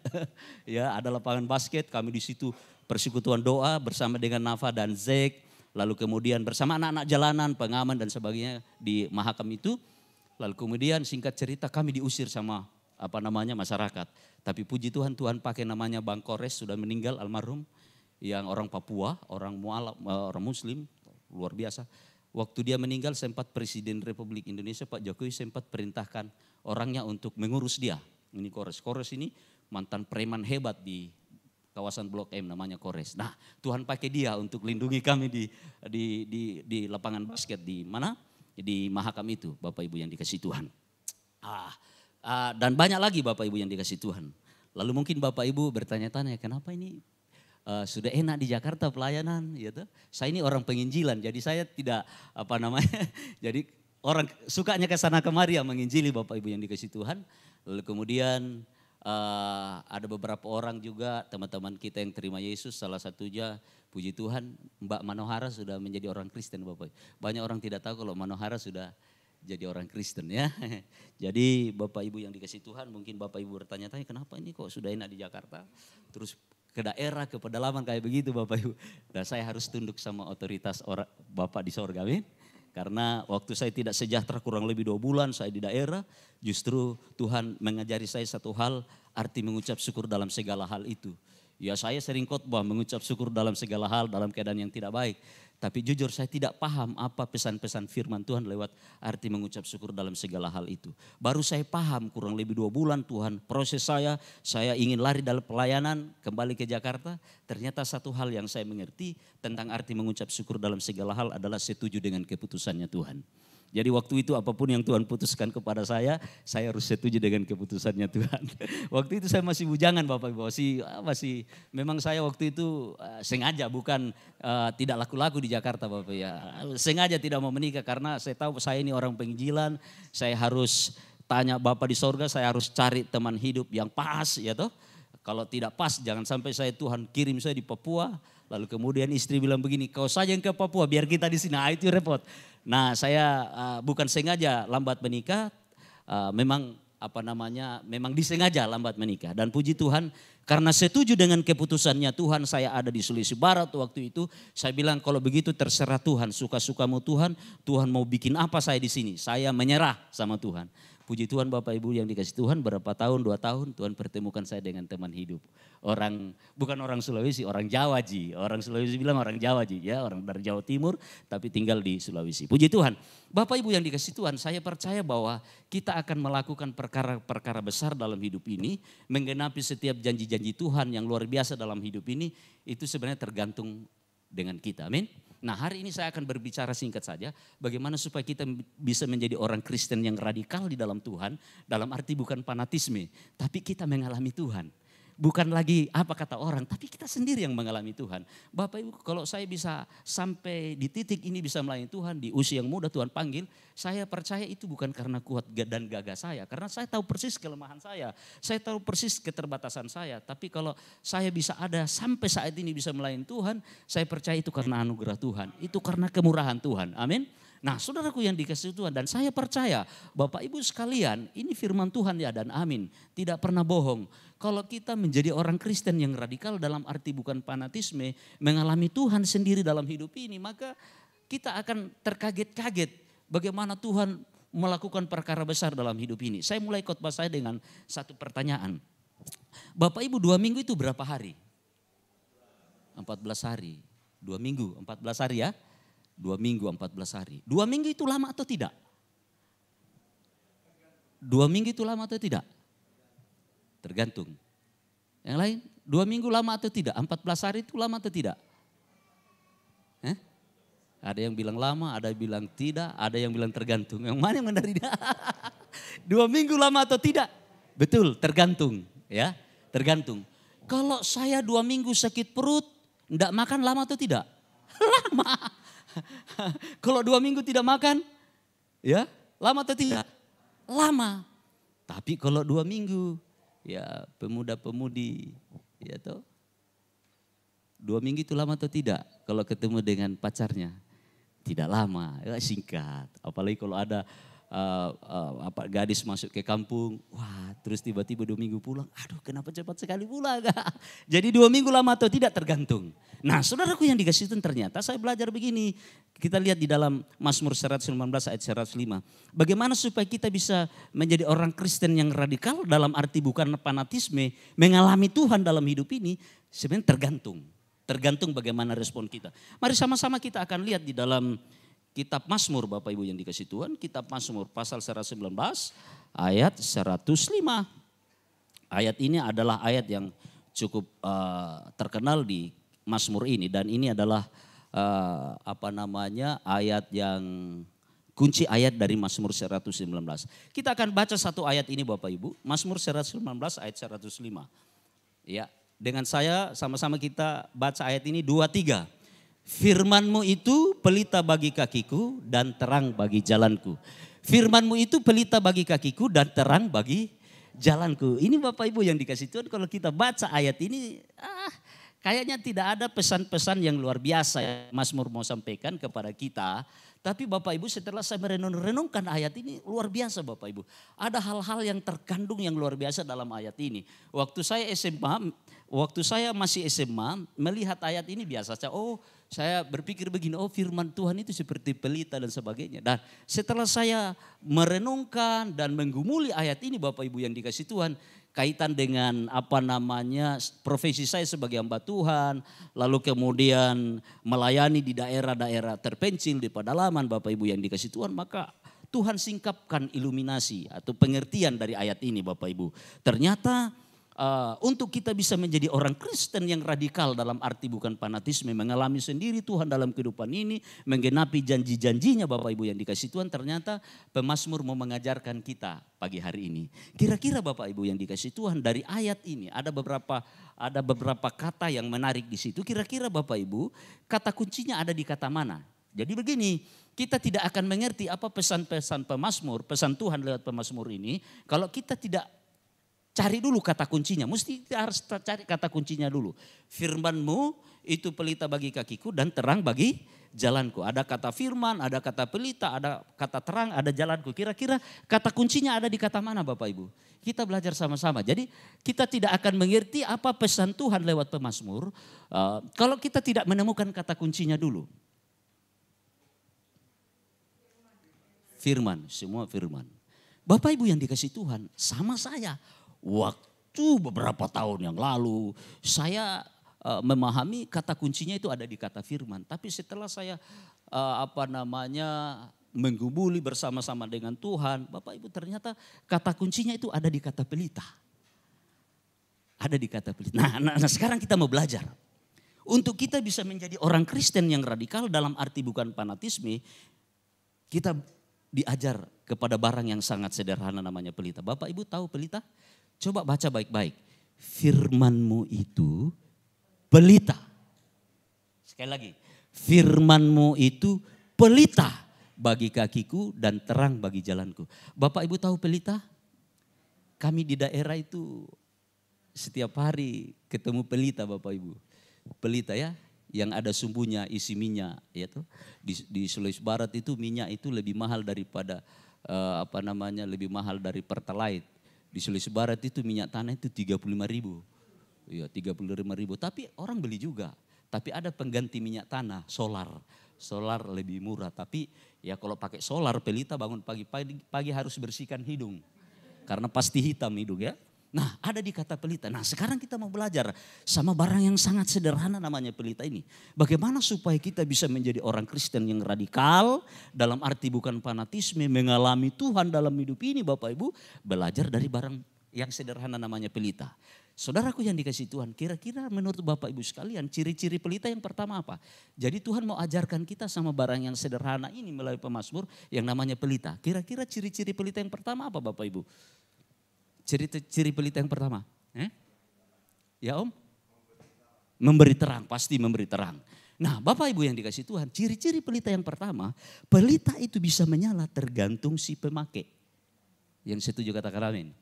ya, ada lapangan basket, kami di situ persekutuan doa bersama dengan Nafa dan Zek. Lalu kemudian bersama anak-anak jalanan, pengaman dan sebagainya di Mahakam itu. Lalu kemudian singkat cerita kami diusir sama masyarakat. Tapi puji Tuhan, Tuhan pakai namanya Bang Kores, sudah meninggal almarhum. Yang orang Papua, orang Muslim, luar biasa. Waktu dia meninggal sempat Presiden Republik Indonesia Pak Jokowi sempat perintahkan orangnya untuk mengurus dia. Ini Kores. Kores ini mantan preman hebat di kawasan Blok M, namanya Kores. Nah, Tuhan pakai dia untuk lindungi kami di lapangan basket di mana? Di Mahakam itu, Bapak Ibu yang dikasih Tuhan. Dan banyak lagi Bapak Ibu yang dikasih Tuhan. Lalu mungkin Bapak Ibu bertanya-tanya, kenapa ini sudah enak di Jakarta pelayanan, gitu. Saya ini orang penginjilan, jadi saya tidak jadi orang sukanya ke sana kemari yang menginjili Bapak Ibu yang dikasih Tuhan. Lalu kemudian ada beberapa orang juga teman-teman kita yang terima Yesus, salah satunya puji Tuhan Mbak Manohara sudah menjadi orang Kristen Bapak. Banyak orang tidak tahu kalau Manohara sudah jadi orang Kristen ya. Jadi Bapak Ibu yang dikasih Tuhan, mungkin Bapak Ibu bertanya-tanya kenapa ini kok sudah enak di Jakarta terus ke daerah, ke pedalaman kayak begitu Bapak Ibu. Dan saya harus tunduk sama otoritas Bapak di sorga, amin. Karena waktu saya tidak sejahtera kurang lebih 2 bulan saya di daerah, justru Tuhan mengajari saya satu hal, arti mengucap syukur dalam segala hal itu. Ya saya sering khotbah mengucap syukur dalam segala hal, dalam keadaan yang tidak baik. Tapi jujur saya tidak paham apa pesan-pesan firman Tuhan lewat arti mengucap syukur dalam segala hal itu. Baru saya paham kurang lebih 2 bulan Tuhan proses saya ingin lari dalam pelayanan kembali ke Jakarta. Ternyata satu hal yang saya mengerti tentang arti mengucap syukur dalam segala hal adalah setuju dengan keputusannya Tuhan. Jadi waktu itu apapun yang Tuhan putuskan kepada saya harus setuju dengan keputusannya Tuhan. Waktu itu saya masih bujangan Bapak Ibu, masih memang saya waktu itu sengaja bukan tidak laku-laku di Jakarta Bapak ya. Sengaja tidak mau menikah karena saya tahu saya ini orang penginjilan, saya harus tanya Bapak di sorga, saya harus cari teman hidup yang pas ya toh. Kalau tidak pas jangan sampai Tuhan kirim saya di Papua. Lalu kemudian istri bilang begini, kau saja yang ke Papua biar kita di sini, itu repot. Nah saya bukan sengaja lambat menikah, memang disengaja lambat menikah. Dan puji Tuhan karena setuju dengan keputusannya Tuhan, saya ada di Sulawesi Barat waktu itu. Saya bilang kalau begitu terserah Tuhan, suka-sukamu Tuhan, Tuhan mau bikin apa saya di sini. Saya menyerah sama Tuhan. Puji Tuhan Bapak Ibu yang dikasih Tuhan, berapa tahun, 2 tahun Tuhan pertemukan saya dengan teman hidup. Bukan orang Sulawesi, orang Jawa Ji. Orang Sulawesi bilang orang Jawa Ji, ya orang dari Jawa Timur tapi tinggal di Sulawesi. Puji Tuhan. Bapak Ibu yang dikasih Tuhan, saya percaya bahwa kita akan melakukan perkara-perkara besar dalam hidup ini. Menggenapi setiap janji-janji Tuhan yang luar biasa dalam hidup ini, itu sebenarnya tergantung dengan kita, amin. Nah hari ini saya akan berbicara singkat saja bagaimana supaya kita bisa menjadi orang Kristen yang radikal di dalam Tuhan. Dalam arti bukan fanatisme, tapi kita mengalami Tuhan. Bukan lagi apa kata orang, tapi kita sendiri yang mengalami Tuhan. Bapak Ibu, kalau saya bisa sampai di titik ini bisa melayani Tuhan di usia yang muda Tuhan panggil, saya percaya itu bukan karena kuat dan gagah saya. Karena saya tahu persis kelemahan saya tahu persis keterbatasan saya. Tapi kalau saya bisa ada sampai saat ini bisa melayani Tuhan, saya percaya itu karena anugerah Tuhan. Itu karena kemurahan Tuhan, amin. Nah saudaraku yang dikasihi Tuhan, dan saya percaya Bapak Ibu sekalian ini firman Tuhan ya dan amin. Tidak pernah bohong. Kalau kita menjadi orang Kristen yang radikal dalam arti bukan fanatisme, mengalami Tuhan sendiri dalam hidup ini, maka kita akan terkaget-kaget bagaimana Tuhan melakukan perkara besar dalam hidup ini. Saya mulai khotbah saya dengan satu pertanyaan. Bapak Ibu 2 minggu itu berapa hari? 14 hari. 2 minggu 14 hari ya. 2 minggu 14 hari. 2 minggu itu lama atau tidak? 2 minggu itu lama atau tidak? Tergantung. Yang lain, 2 minggu lama atau tidak? 14 hari itu lama atau tidak? Ada yang bilang lama, ada yang bilang tidak, ada yang bilang tergantung. Yang mana yang benar ini? 2 minggu lama atau tidak? Betul, tergantung. Ya, tergantung. Kalau saya 2 minggu sakit perut, enggak makan lama atau tidak? Lama. Kalau 2 minggu tidak makan, ya lama atau tidak? Lama. Tapi kalau 2 minggu, ya pemuda-pemudi, ya toh. 2 minggu itu lama atau tidak? Kalau ketemu dengan pacarnya, tidak lama, ya singkat. Apalagi kalau ada gadis masuk ke kampung, wah terus tiba-tiba 2 minggu pulang. Aduh kenapa cepat sekali pulang? Jadi 2 minggu lama atau tidak tergantung. Nah saudaraku yang dikasih Tuhan, ternyata saya belajar begini. Kita lihat di dalam Mazmur 119 ayat 105. Bagaimana supaya kita bisa menjadi orang Kristen yang radikal, dalam arti bukan fanatisme, mengalami Tuhan dalam hidup ini, sebenarnya tergantung. Tergantung bagaimana respon kita. Mari sama-sama kita akan lihat di dalam kitab Mazmur Bapak Ibu yang dikasih Tuhan. Kitab Mazmur pasal 119 ayat 105. Ayat ini adalah ayat yang cukup terkenal di Mazmur ini. Dan ini adalah ayat yang kunci ayat dari Mazmur 119. Kita akan baca satu ayat ini Bapak Ibu. Mazmur 119 ayat 105. Ya. Dengan saya sama-sama kita baca ayat ini 2-3. Firman-Mu itu pelita bagi kakiku dan terang bagi jalanku. Firman-Mu itu pelita bagi kakiku dan terang bagi jalanku. Ini Bapak Ibu yang dikasih Tuhan, kalau kita baca ayat ini kayaknya tidak ada pesan-pesan yang luar biasa yang Mazmur mau sampaikan kepada kita. Tapi Bapak Ibu setelah saya merenung-renungkan ayat ini luar biasa Bapak Ibu. Ada hal-hal yang terkandung yang luar biasa dalam ayat ini. Waktu saya masih SMA melihat ayat ini biasa saja. Oh saya berpikir begini, oh firman Tuhan itu seperti pelita dan sebagainya. Dan setelah saya merenungkan dan menggumuli ayat ini Bapak Ibu yang dikasih Tuhan. Kaitan dengan profesi saya sebagai hamba Tuhan, lalu kemudian melayani di daerah-daerah terpencil di pedalaman Bapak Ibu yang dikasih Tuhan, maka Tuhan singkapkan iluminasi atau pengertian dari ayat ini Bapak Ibu. Ternyata untuk kita bisa menjadi orang Kristen yang radikal dalam arti bukan fanatisme, mengalami sendiri Tuhan dalam kehidupan ini, menggenapi janji-janjinya Bapak Ibu yang dikasih Tuhan, ternyata pemazmur mau mengajarkan kita pagi hari ini. Kira-kira Bapak Ibu yang dikasih Tuhan, dari ayat ini ada beberapa kata yang menarik di situ. Kira-kira Bapak Ibu kata kuncinya ada di kata mana? Jadi begini, kita tidak akan mengerti apa pesan-pesan pemazmur, pesan Tuhan lewat pemazmur ini kalau kita tidak cari dulu kata kuncinya. Mesti kita harus cari kata kuncinya dulu. Firman-Mu itu pelita bagi kakiku dan terang bagi jalanku. Ada kata firman, ada kata pelita, ada kata terang, ada jalanku. Kira-kira kata kuncinya ada di kata mana Bapak Ibu? Kita belajar sama-sama. Jadi kita tidak akan mengerti apa pesan Tuhan lewat pemazmur kalau kita tidak menemukan kata kuncinya dulu. Firman, semua firman. Bapak Ibu yang dikasih Tuhan, sama saya. Waktu beberapa tahun yang lalu saya memahami kata kuncinya itu ada di kata firman. Tapi setelah saya menggumuli bersama-sama dengan Tuhan, Bapak Ibu ternyata kata kuncinya itu ada di kata pelita. Ada di kata pelita. Nah sekarang kita mau belajar. Untuk kita bisa menjadi orang Kristen yang radikal dalam arti bukan fanatisme, kita diajar kepada barang yang sangat sederhana namanya pelita. Bapak Ibu tahu pelita? Coba baca baik-baik. Firman-Mu itu pelita. Sekali lagi. Firman-Mu itu pelita bagi kakiku dan terang bagi jalanku. Bapak Ibu tahu pelita? Kami di daerah itu setiap hari ketemu pelita Bapak Ibu. Pelita ya, yang ada sumbunya isi minyak. Ya tuh. Di Sulawesi Barat itu minyak itu lebih mahal daripada lebih mahal dari Pertalite. Di Sulawesi Barat itu minyak tanah itu 35.000. Iya 35.000. Tapi orang beli juga. Tapi ada pengganti minyak tanah, solar. Solar lebih murah. Tapi ya kalau pakai solar pelita bangun pagi harus bersihkan hidung. Karena pasti hitam hidung ya. Nah ada di kata pelita. Nah sekarang kita mau belajar sama barang yang sangat sederhana namanya pelita ini. Bagaimana supaya kita bisa menjadi orang Kristen yang radikal. Dalam arti bukan fanatisme, mengalami Tuhan dalam hidup ini Bapak Ibu. Belajar dari barang yang sederhana namanya pelita. Saudaraku yang dikasihi Tuhan, kira-kira menurut Bapak Ibu sekalian ciri-ciri pelita yang pertama apa? Jadi Tuhan mau ajarkan kita sama barang yang sederhana ini melalui pemazmur yang namanya pelita. Kira-kira ciri-ciri pelita yang pertama apa Bapak Ibu? Ciri pelita yang pertama? Ya Om? Memberi terang, pasti memberi terang. Nah Bapak Ibu yang dikasihi Tuhan, ciri-ciri pelita yang pertama, pelita itu bisa menyala tergantung si pemakai. Yang setuju katakan amin.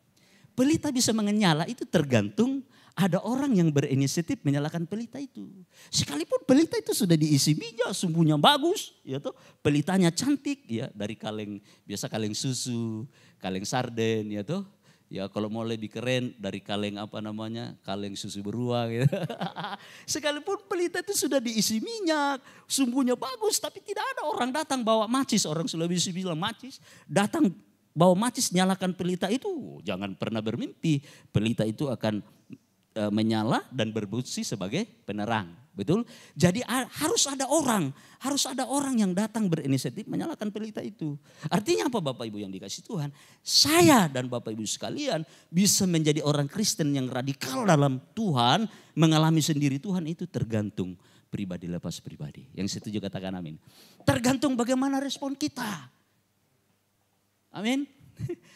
Pelita bisa menyala itu tergantung ada orang yang berinisiatif menyalakan pelita itu. Sekalipun pelita itu sudah diisi minyak, sumbunya bagus, ya toh, pelitanya cantik, ya dari kaleng, biasa kaleng susu, kaleng sarden, ya toh. Ya kalau mau lebih keren dari kaleng kaleng susu beruang. Gitu. Sekalipun pelita itu sudah diisi minyak, sumbunya bagus, tapi tidak ada orang datang bawa macis. Orang Sulawesi bilang macis, datang bawa macis nyalakan pelita itu, jangan pernah bermimpi. Pelita itu akan menyala dan berfungsi sebagai penerang. Betul? Jadi harus ada orang yang datang berinisiatif menyalakan pelita itu. Artinya apa Bapak Ibu yang dikasihi Tuhan? Saya dan Bapak Ibu sekalian bisa menjadi orang Kristen yang radikal dalam Tuhan, mengalami sendiri Tuhan itu tergantung pribadi lepas pribadi. Yang setuju katakan amin. Tergantung bagaimana respon kita. Amin.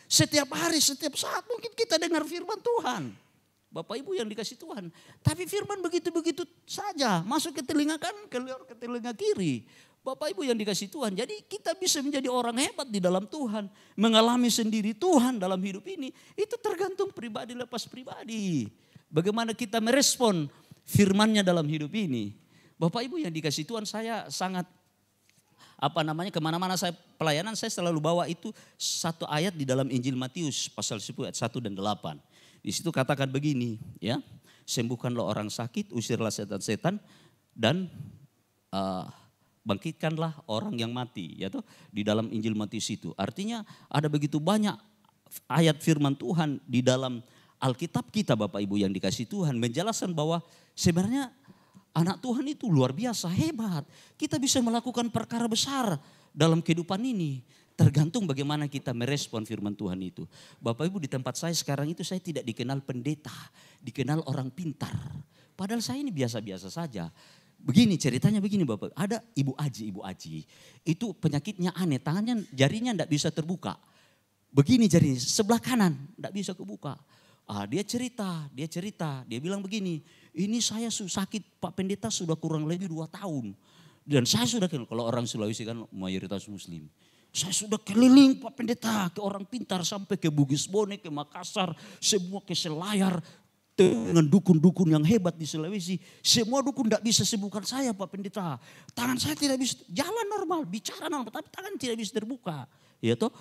Setiap hari, setiap saat mungkin kita dengar firman Tuhan. Bapak Ibu yang dikasihi Tuhan. Tapi firman begitu-begitu saja. Masuk ke telinga kanan, keluar ke telinga kiri. Bapak Ibu yang dikasihi Tuhan. Jadi kita bisa menjadi orang hebat di dalam Tuhan. Mengalami sendiri Tuhan dalam hidup ini. Itu tergantung pribadi lepas pribadi. Bagaimana kita merespon firman-Nya dalam hidup ini. Bapak Ibu yang dikasihi Tuhan, saya sangat kemana-mana saya pelayanan saya selalu bawa itu satu ayat di dalam Injil Matius pasal 10 ayat 1 dan 8. Di situ katakan begini ya, sembuhkanlah orang sakit, usirlah setan-setan dan bangkitkanlah orang yang mati. Ya toh, di dalam Injil Matius itu. Artinya ada begitu banyak ayat firman Tuhan di dalam Alkitab kita Bapak Ibu yang dikasihi Tuhan menjelaskan bahwa sebenarnya anak Tuhan itu luar biasa hebat. Kita bisa melakukan perkara besar dalam kehidupan ini. Tergantung bagaimana kita merespon firman Tuhan itu. Bapak Ibu di tempat saya sekarang itu saya tidak dikenal pendeta. Dikenal orang pintar. Padahal saya ini biasa-biasa saja. Begini ceritanya begini Bapak. Ada Ibu Aji. Itu penyakitnya aneh. Tangannya jarinya tidak bisa terbuka. Begini jarinya sebelah kanan tidak bisa kebuka. Dia cerita. Dia bilang begini. Ini saya sakit Pak Pendeta sudah kurang lebih 2 tahun. Dan saya sudah, kalau orang Sulawesi kan mayoritas Muslim. Saya sudah keliling Pak Pendeta ke orang pintar sampai ke Bugis Bone, ke Makassar. Semua ke Selayar. Dengan dukun-dukun yang hebat di Sulawesi. Semua dukun tidak bisa sembuhkan saya Pak Pendeta. Tangan saya tidak bisa jalan normal, bicara normal. Tapi tangan tidak bisa terbuka. Ya toh?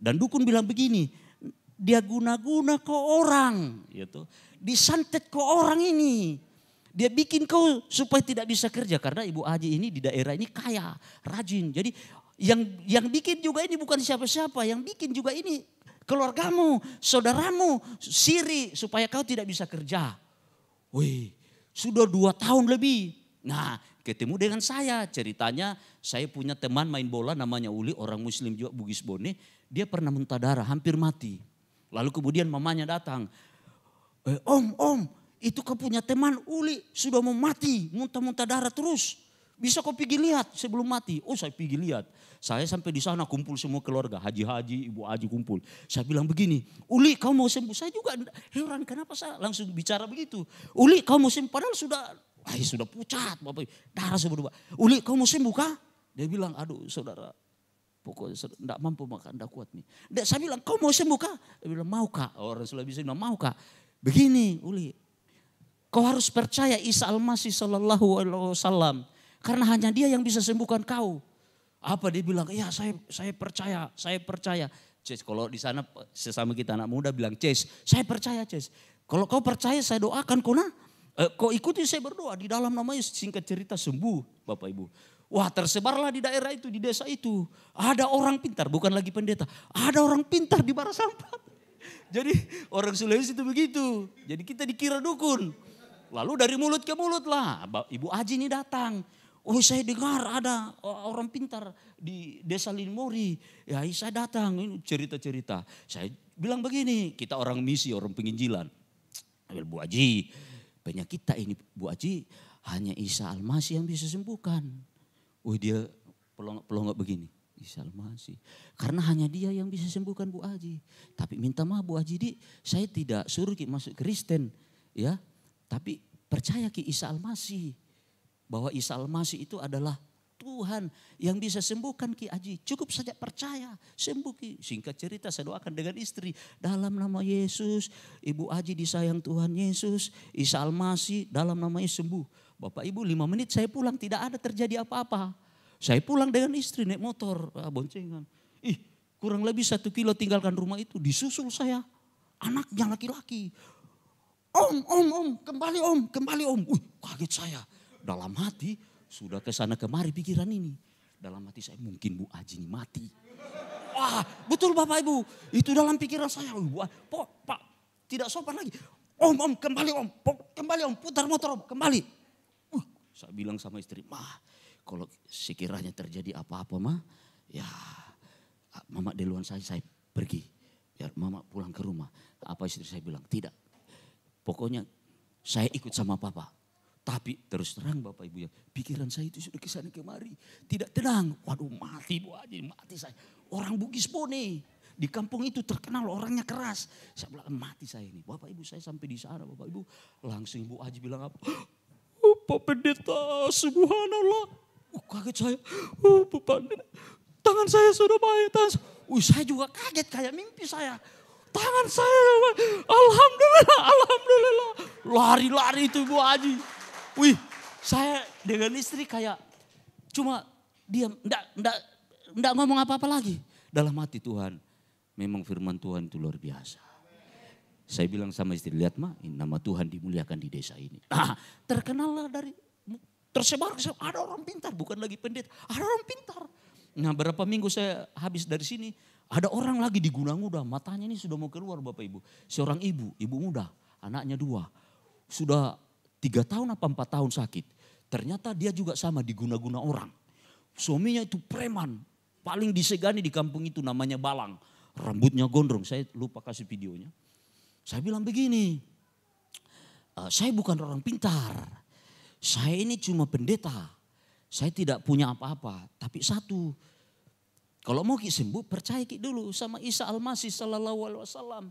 Dan dukun bilang begini. Dia guna-guna ke orang. Ya toh? Disantet ke orang ini. Dia bikin kau supaya tidak bisa kerja. Karena Ibu Aji ini di daerah ini kaya, rajin. Jadi yang bikin juga ini bukan siapa-siapa. Yang bikin juga ini keluargamu, saudaramu, siri. Supaya kau tidak bisa kerja. Wih, sudah 2 tahun lebih. Nah, ketemu dengan saya. Ceritanya saya punya teman main bola namanya Uli. Orang Muslim juga Bugis Bone. Dia pernah muntah darah, hampir mati. Lalu kemudian mamanya datang. Om, itu kau punya teman Uli sudah mau mati, muntah-muntah darah terus. Bisa kau pergi lihat sebelum mati? Oh saya pergi lihat. Saya sampai di sana kumpul semua keluarga, haji-haji, Ibu Aji kumpul. Saya bilang begini, Uli kau mau sembuh? Saya juga heran kenapa saya langsung bicara begitu. Uli kau mau sembuh? Padahal sudah pucat, Bapak. Darah sudah berubah. Uli kau mau sembuh kah? Dia bilang, aduh saudara. Pokoknya tidak mampu makan, tidak kuat nih. Saya bilang, kau mau sembuh kah? Dia bilang, mau kak. Orang Sulawesi bilang, mau kak. Begini Uli, kau harus percaya Isa Al-Masih SAW. Karena hanya dia yang bisa sembuhkan kau. Apa dia bilang, ya saya percaya. Ces, kalau di sana sesama kita anak muda bilang, Ces, saya percaya Ces. Kalau kau percaya saya doakan kau kau ikuti saya berdoa. Di dalam namanya singkat cerita sembuh Bapak Ibu. Wah tersebarlah di daerah itu, di desa itu. Ada orang pintar, bukan lagi pendeta. Ada orang pintar di Barasampat. Jadi orang Sulawesi itu begitu. Jadi kita dikira dukun. Lalu dari mulut ke mulut lah. Ibu Aji ini datang. Oh saya dengar ada orang pintar di desa Linmori. Ya saya datang, ini cerita-cerita. Saya bilang begini, kita orang misi, orang penginjilan. Saya bilang, Bu Haji, penyakit tak ini Bu Haji hanya Isa Al-Masih yang bisa sembuhkan. Dia pelongok begini. Isa Al-Masih. Karena hanya dia yang bisa sembuhkan Bu Haji. Tapi minta maaf Bu Haji, saya tidak suruh Ki masuk Kristen. Ya, tapi percaya Ki Isa Al-Masih. Bahwa Isa Al-Masih itu adalah Tuhan yang bisa sembuhkan Ki Haji. Cukup saja percaya, sembuh Ki. Singkat cerita saya doakan dengan istri. Dalam nama Yesus, Ibu Haji disayang Tuhan Yesus. Isa Al-Masih dalam namanya sembuh. Bapak Ibu 5 menit saya pulang, tidak ada terjadi apa-apa. Saya pulang dengan istri naik motor, boncengan. Kurang lebih 1 kilo tinggalkan rumah itu, disusul saya. Anaknya laki-laki. Om, kembali om. Kaget saya. Dalam hati, sudah ke sana kemari pikiran ini. Dalam hati saya, mungkin Bu Haji ini mati. Wah, betul Bapak Ibu. Itu dalam pikiran saya. Pak, tidak sopan lagi. Om, kembali om. Putar motor om, kembali. Saya bilang sama istri, kalau sekiranya terjadi apa-apa ya Mama duluan saya pergi. Biar Mama pulang ke rumah. Apa istri saya bilang, tidak. Pokoknya saya ikut sama Papa. Tapi terus terang Bapak Ibu ya, pikiran saya itu sudah kesana kemari. Tidak tenang. Waduh mati Bu Haji, mati saya. Orang Bugis Bone. Di kampung itu terkenal orangnya keras. Saya bilang mati saya ini. Bapak Ibu saya sampai di sana Bapak Ibu. Langsung Bu Haji bilang apa? Pak Pendeta, subhanallah. Kaget saya. Pak Pendeta, tangan saya sudah baik. Saya juga kaget kayak mimpi saya. Tangan saya, alhamdulillah. Lari-lari itu Bu Haji. Saya dengan istri kayak cuma diam, enggak ngomong apa-apa lagi. Dalam hati Tuhan, memang firman Tuhan itu luar biasa. Saya bilang sama istri, lihat nama Tuhan dimuliakan di desa ini. Terkenal dari, tersebar, ada orang pintar, bukan lagi pendeta, ada orang pintar. Nah berapa minggu saya habis dari sini, ada orang lagi di Gunung-Guda, matanya ini sudah mau keluar Bapak Ibu. Seorang ibu muda, anaknya 2. Sudah 3 tahun apa 4 tahun sakit. Ternyata dia juga sama diguna-guna orang. Suaminya itu preman. Paling disegani di kampung itu namanya Balang. Rambutnya gondrong, saya lupa kasih videonya. Saya bilang begini, saya bukan orang pintar. Saya ini cuma pendeta. Saya tidak punya apa-apa. Tapi satu, kalau mau Ki sembuh percaya Ki dulu sama Isa Al-Masih sallallahu alaihi wasallam.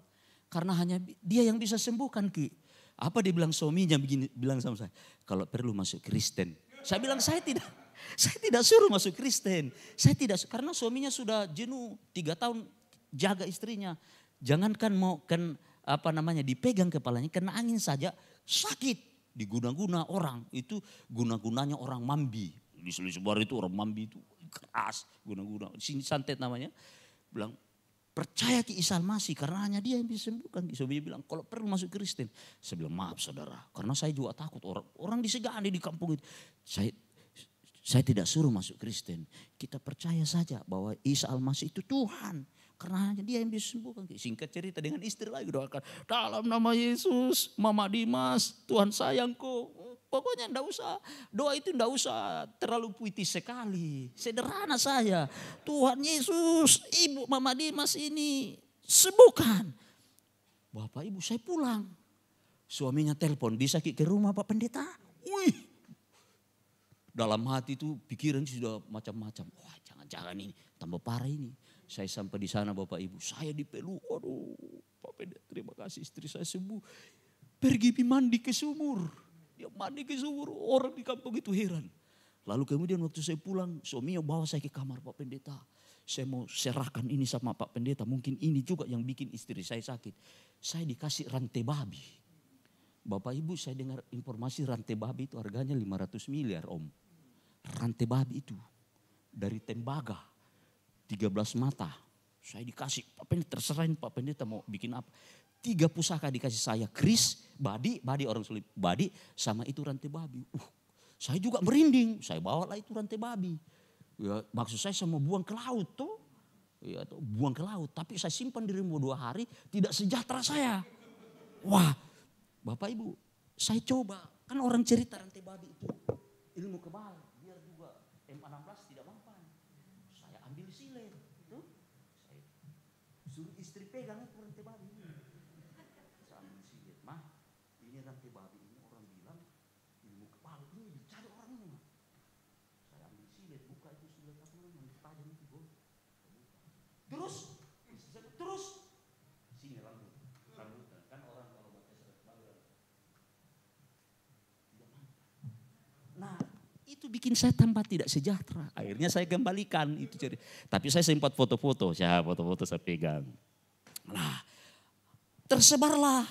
Karena hanya dia yang bisa sembuhkan Ki. Apa dia bilang suaminya begini, bilang sama saya, kalau perlu masuk Kristen. Saya bilang saya tidak suruh masuk Kristen. Saya tidak, karena suaminya sudah jenuh 3 tahun jaga istrinya. Jangankan mau dipegang kepalanya, kena angin saja sakit. Diguna-guna orang, itu guna-gunanya orang Mambi. Di Sebar itu orang Mambi itu keras, guna-guna. Sini santet namanya. Bilang, percaya Ki Isa Al-Masih karena hanya dia yang bisa sembuhkan. Dia bilang kalau perlu masuk Kristen. Saya bilang maaf saudara karena saya juga takut orang disegani di kampung itu. Saya tidak suruh masuk Kristen. Kita percaya saja bahwa Isa Al-Masih itu Tuhan. Karena hanya dia yang bisa sembuhkan. Singkat cerita dengan istri lagi doakan. Dalam nama Yesus, Mama Dimas, Tuhan sayangku. Pokoknya enggak usah, doa itu enggak usah terlalu puitis sekali. Sederhana saya. Tuhan Yesus, Ibu Mama Dimas ini sembuhkan. Bapak Ibu saya pulang. Suaminya telepon, bisa ke rumah Pak Pendeta? Dalam hati itu pikiran sudah macam-macam. Wah jangan-jangan ini tambah parah ini. Saya sampai di sana Bapak Ibu, saya dipeluk. Waduh Pak Pendeta terima kasih istri saya sembuh. Pergi mandi ke sumur. Dia mandi ke sumur, orang di kampung itu heran. Lalu kemudian waktu saya pulang, suaminya bawa saya ke kamar Pak Pendeta. Saya mau serahkan ini sama Pak Pendeta, mungkin ini juga yang bikin istri saya sakit. Saya dikasih rantai babi. Bapak Ibu saya dengar informasi rantai babi itu harganya 500 miliar om. Rantai babi itu dari tembaga, 13 mata. Saya dikasih, Pak Pendeta terserah Pak Pendeta mau bikin apa. 3 pusaka dikasih saya, kris, badi orang sulit, badi sama itu rantai babi. Saya juga merinding, saya bawalah itu rantai babi. Ya, maksud saya mau buang ke laut tuh. Ya, buang ke laut, tapi saya simpan di rumah 2 hari, tidak sejahtera saya. Wah, Bapak Ibu, saya coba, kan orang cerita rantai babi itu ilmu kebal, biar juga M16 tidak mempan. Saya ambil silet, tuh, saya suruh istri pegang itu rantai babi. babi ini orang bilang ilmu kepala ini dicari orangnya. Saya ambil silet, buka itu silet apa namanya yang tajam itu bos. Terus sini rambutan kan orang kalau baca surat Al-Baqarah. Nah, itu bikin saya tambah tidak sejahtera. Akhirnya saya kembalikan itu jadi. Tapi saya sempat foto-foto, foto-foto saya pegang. Nah, tersebarlah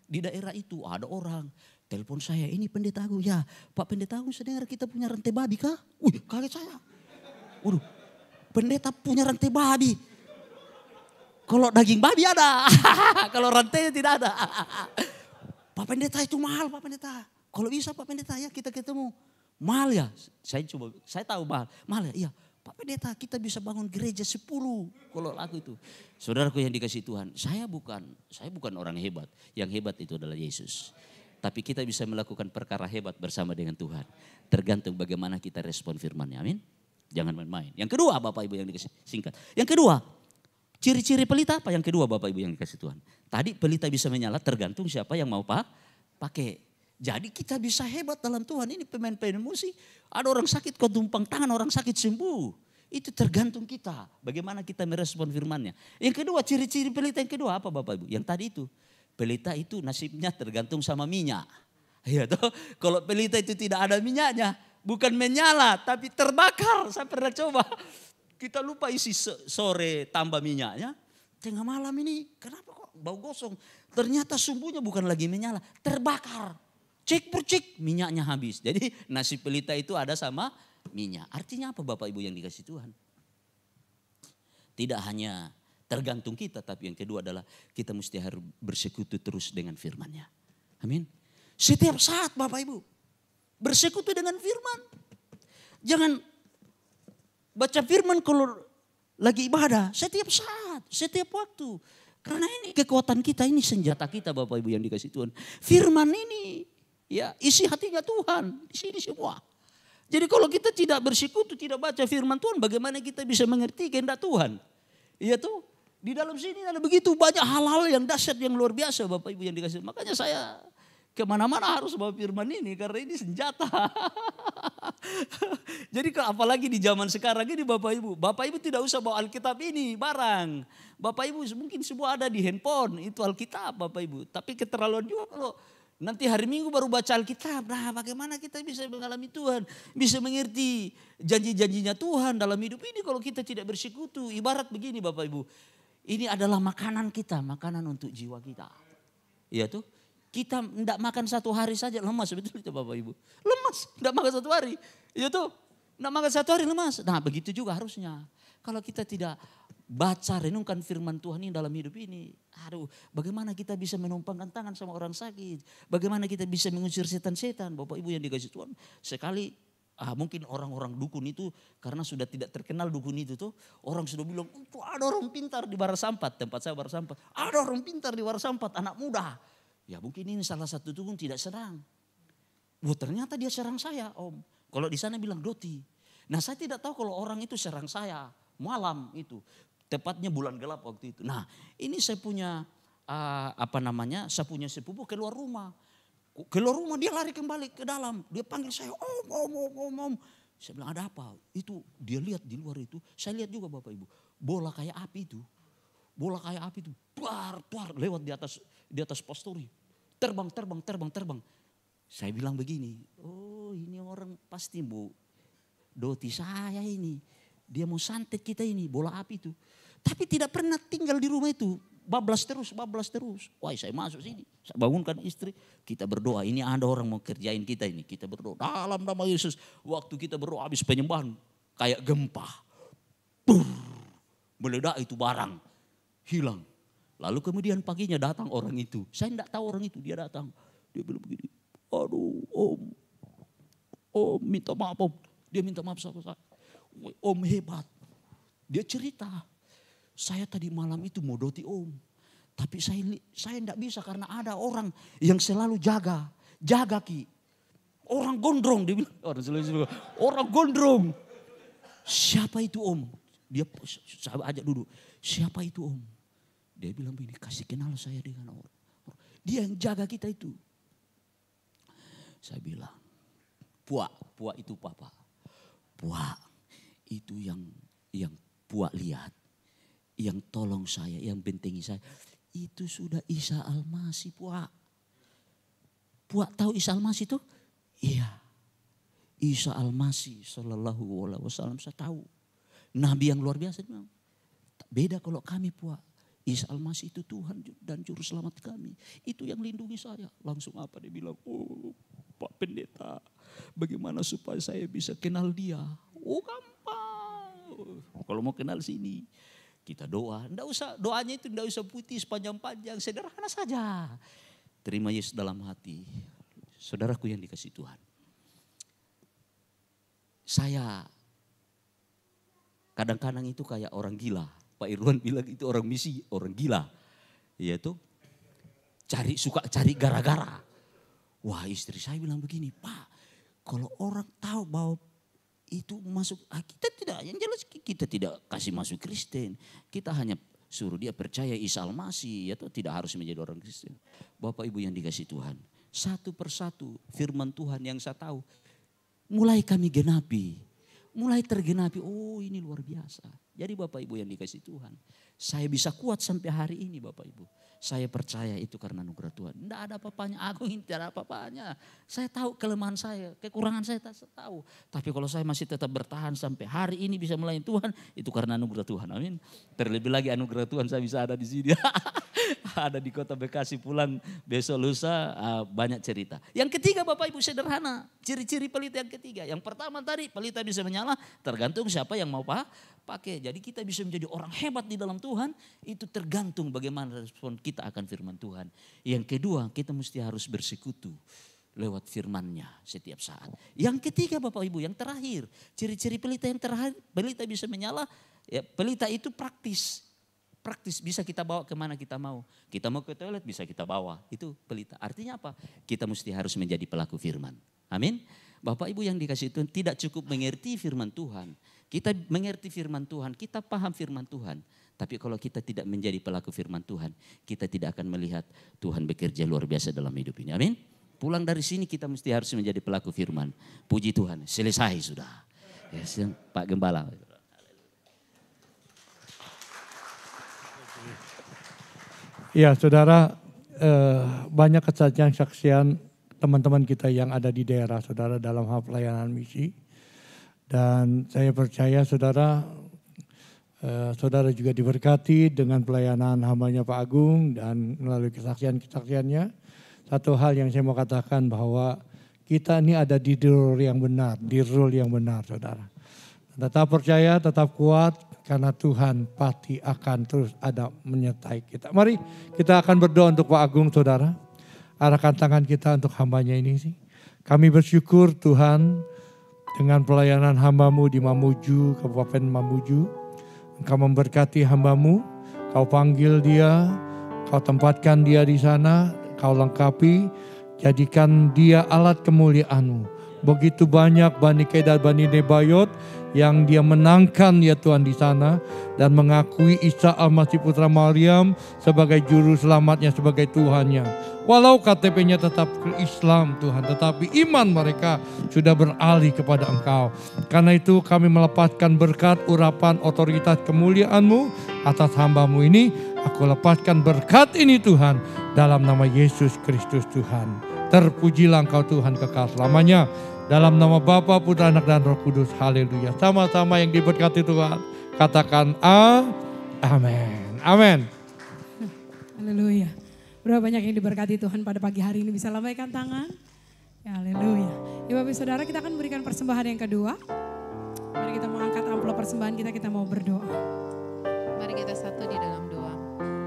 di daerah itu ada orang telepon saya, ini pendeta Agung. Ya, Pak Pendeta Agung, saya dengar kita punya rantai babi kah? Wih, kaget saya. Waduh, pendeta punya rantai babi. Kalau daging babi ada, kalau rantainya tidak ada. Pak Pendeta itu mahal, Pak Pendeta. Kalau bisa Pak Pendeta ya kita ketemu. Mahal ya, saya tahu mahal ya. Iya, Pak Pendeta kita bisa bangun gereja 10 kalau laku itu. Saudaraku yang dikasih Tuhan, saya bukan orang hebat. Yang hebat itu adalah Yesus. Tapi kita bisa melakukan perkara hebat bersama dengan Tuhan. Tergantung bagaimana kita respon firman-Nya. Amin. Jangan main-main. Yang kedua Bapak Ibu yang dikasih singkat. Yang kedua, ciri-ciri pelita apa? Yang kedua Bapak Ibu yang dikasih Tuhan. Tadi pelita bisa menyala tergantung siapa yang mau pakai. Jadi kita bisa hebat dalam Tuhan. Ini pemain-pemain musik. Ada orang sakit kau tumpang tangan, orang sakit sembuh. Itu tergantung kita. Bagaimana kita merespon firman-Nya. Yang kedua, ciri-ciri pelita yang kedua apa Bapak Ibu? Yang tadi itu. Pelita itu nasibnya tergantung sama minyak. Ya toh, kalau pelita itu tidak ada minyaknya, bukan menyala tapi terbakar. Saya pernah coba. Kita lupa isi sore tambah minyaknya. Tengah malam ini kenapa kok bau gosong? Ternyata sumbunya bukan lagi menyala, terbakar. Cek per cek minyaknya habis. Jadi nasi pelita itu ada sama minyak. Artinya apa Bapak Ibu yang dikasih Tuhan? Tidak hanya tergantung kita, tapi yang kedua adalah kita mesti harus bersekutu terus dengan firman-Nya. Amin. Setiap saat Bapak Ibu bersekutu dengan firman. Jangan baca firman kalau lagi ibadah. Setiap saat, setiap waktu. Karena ini kekuatan kita, ini senjata kita Bapak Ibu yang dikasih Tuhan. Firman ini ya isi hatinya Tuhan di sini semua. Jadi kalau kita tidak bersekutu, tidak baca firman Tuhan, bagaimana kita bisa mengerti kehendak Tuhan? Iya tuh, di dalam sini ada begitu banyak hal-hal yang dahsyat, yang luar biasa Bapak Ibu yang dikasih. Makanya saya kemana-mana harus bawa firman ini karena ini senjata. Jadi apalagi di zaman sekarang ini Bapak Ibu tidak usah bawa Alkitab ini barang. Bapak Ibu mungkin semua ada di handphone, itu Alkitab Bapak Ibu. Tapi keterlaluan juga kalau nanti hari Minggu baru baca Alkitab. Nah bagaimana kita bisa mengalami Tuhan. Bisa mengerti janji-janjinya Tuhan dalam hidup ini kalau kita tidak bersekutu. Ibarat begini Bapak Ibu. Ini adalah makanan kita, makanan untuk jiwa kita. Iya tuh. Kita tidak makan satu hari saja lemas. Betul itu Bapak Ibu. Lemas, tidak makan satu hari. Iya tuh. Tidak makan satu hari lemas. Nah begitu juga harusnya. Kalau kita tidak baca, renungkan firman Tuhan ini dalam hidup ini. Aduh, bagaimana kita bisa menumpangkan tangan sama orang sakit. Bagaimana kita bisa mengusir setan-setan. Bapak Ibu yang dikasih Tuhan. Sekali mungkin orang-orang dukun itu karena sudah tidak terkenal dukun itu tuh. Orang sudah bilang, oh, ada orang pintar di Barasampat. Tempat saya Barasampat. Ada orang pintar di Barasampat, anak muda. Ya mungkin ini salah satu dukun tidak serang. Wah ternyata dia serang saya Om. Kalau di sana bilang Doti. Nah saya tidak tahu kalau orang itu serang saya. Malam itu. Tepatnya bulan gelap waktu itu. Nah ini saya punya saya punya sepupu keluar rumah. Keluar rumah dia lari kembali ke dalam. Dia panggil saya om. Saya bilang ada apa? Itu dia lihat di luar itu. Saya lihat juga Bapak Ibu. Bola kayak api itu. Tuar lewat di atas pastori. Terbang. Saya bilang begini. Oh ini orang pasti Bu Doti saya ini. Dia mau santet kita ini, bola api itu. Tapi tidak pernah tinggal di rumah itu. Bablas terus. Wah saya masuk sini. Saya bangunkan istri. Kita berdoa. Ini ada orang mau kerjain kita ini. Kita berdoa. Dalam nama Yesus. Waktu kita berdoa habis penyembahan. Kayak gempa. Meledak itu barang. Hilang. Lalu kemudian paginya datang orang itu. Saya tidak tahu orang itu. Dia datang. Dia bilang begini. Aduh Om minta maaf Om. Dia minta maaf sama saya. Om hebat. Dia cerita. Saya tadi malam itu mau Doti Om. Tapi saya tidak bisa karena ada orang yang selalu jaga. Jaga Ki. Orang gondrong. Dia bilang, orang gondrong. Siapa itu Om? Dia saya ajak duduk. Siapa itu Om? Dia bilang begini, kasih kenal saya dengan orang. Dia yang jaga kita itu. Saya bilang, Puak itu Papa. Puak itu yang Puak lihat. Yang tolong saya, yang bentengi saya. Itu sudah Isa Al-Masih, Puak. Puak tahu Isa Al-Masih itu? Iya. Isa Al-Masih sallallahu alaihi wasallam saya tahu. Nabi yang luar biasa. Beda kalau kami, Puak. Isa Al-Masih itu Tuhan dan Juru Selamat kami. Itu yang lindungi saya. Langsung apa dia bilang, oh Pak Pendeta, bagaimana supaya saya bisa kenal dia? Oh gampang. Kalau mau kenal sini, kita doa. Nggak usah, doanya itu nggak usah putih sepanjang-panjang, sederhana saja. Terima Yesus dalam hati. Saudaraku yang dikasih Tuhan. Saya kadang-kadang itu kayak orang gila. Pak Irwan bilang itu orang misi, orang gila. Yaitu suka cari gara-gara. Wah, istri saya bilang begini, Pak, kalau orang tahu bahwa itu masuk, kita tidak, yang jelas kita tidak kasih masuk Kristen. Kita hanya suruh dia percaya Isa Al-Masih, atau tidak harus menjadi orang Kristen. Bapak Ibu yang dikasih Tuhan, satu persatu firman Tuhan yang saya tahu, mulai kami genapi, mulai tergenapi, oh ini luar biasa. Jadi Bapak Ibu yang dikasih Tuhan, saya bisa kuat sampai hari ini Bapak Ibu. Saya percaya itu karena anugerah Tuhan. Tidak ada apa-apanya, Agung ini tidak ada apa-apanya. Saya tahu kelemahan saya, kekurangan saya tahu. Tapi kalau saya masih tetap bertahan sampai hari ini bisa melayani Tuhan, itu karena anugerah Tuhan. Amin. Terlebih lagi anugerah Tuhan saya bisa ada di sini. Ada di Kota Bekasi, pulang besok lusa, banyak cerita. Yang ketiga Bapak Ibu sederhana, ciri-ciri pelita yang ketiga. Yang pertama tadi pelita bisa menyala, tergantung siapa yang mau pakai. Jadi kita bisa menjadi orang hebat di dalam Tuhan, itu tergantung bagaimana respon kita akan firman Tuhan. Yang kedua, kita mesti harus bersekutu lewat firman-Nya setiap saat. Yang ketiga Bapak Ibu, yang terakhir, ciri-ciri pelita yang terakhir, pelita bisa menyala, ya, pelita itu praktis. Praktis, bisa kita bawa kemana kita mau. Kita mau ke toilet bisa kita bawa, itu pelita. Artinya apa? Kita mesti harus menjadi pelaku firman. Amin. Bapak Ibu yang dikasih Tuhan, tidak cukup mengerti firman Tuhan. Kita mengerti firman Tuhan, kita paham firman Tuhan. Tapi kalau kita tidak menjadi pelaku firman Tuhan, kita tidak akan melihat Tuhan bekerja luar biasa dalam hidup ini. Amin. Pulang dari sini kita mesti harus menjadi pelaku firman. Puji Tuhan, selesai sudah. Yes, Pak Gembala. Ya saudara, banyak kesaksian teman-teman kita yang ada di daerah saudara dalam hal pelayanan misi. Dan saya percaya saudara, saudara juga diberkati dengan pelayanan hambanya Pak Agung dan melalui kesaksian-kesaksiannya. Satu hal yang saya mau katakan bahwa kita ini ada di role yang benar, saudara. Tetap percaya, tetap kuat karena Tuhan pasti akan terus ada menyertai kita. Mari kita akan berdoa untuk Pak Agung saudara. Arahkan tangan kita untuk hambanya ini sih. Kami bersyukur Tuhan dengan pelayanan hamba-Mu di Mamuju, Kabupaten Mamuju. Engkau memberkati hamba-Mu, Kau panggil dia, Kau tempatkan dia di sana, Kau lengkapi, jadikan dia alat kemuliaan-Mu. Begitu banyak Bani Kedar, Bani Nebayot yang dia menangkan ya Tuhan di sana dan mengakui Isa Al-Masih Putra Maryam sebagai juru selamatnya, sebagai Tuhannya. Walau KTP-nya tetap Islam Tuhan, tetapi iman mereka sudah beralih kepada Engkau. Karena itu kami melepaskan berkat, urapan, otoritas kemuliaan-Mu atas hamba-Mu ini. Aku lepaskan berkat ini Tuhan dalam nama Yesus Kristus Tuhan. Terpujilah Engkau Tuhan kekal selamanya. Dalam nama Bapa, Putra, Anak, dan Roh Kudus. Haleluya. Sama-sama yang diberkati Tuhan. Katakan amin. Amin. Haleluya. Berapa banyak yang diberkati Tuhan pada pagi hari ini, bisa lambaikan tangan. Ya, haleluya. Ya Bapak Saudara, kita akan memberikan persembahan yang kedua. Mari kita mengangkat amplop persembahan kita mau berdoa. Mari kita satu di dalam doa.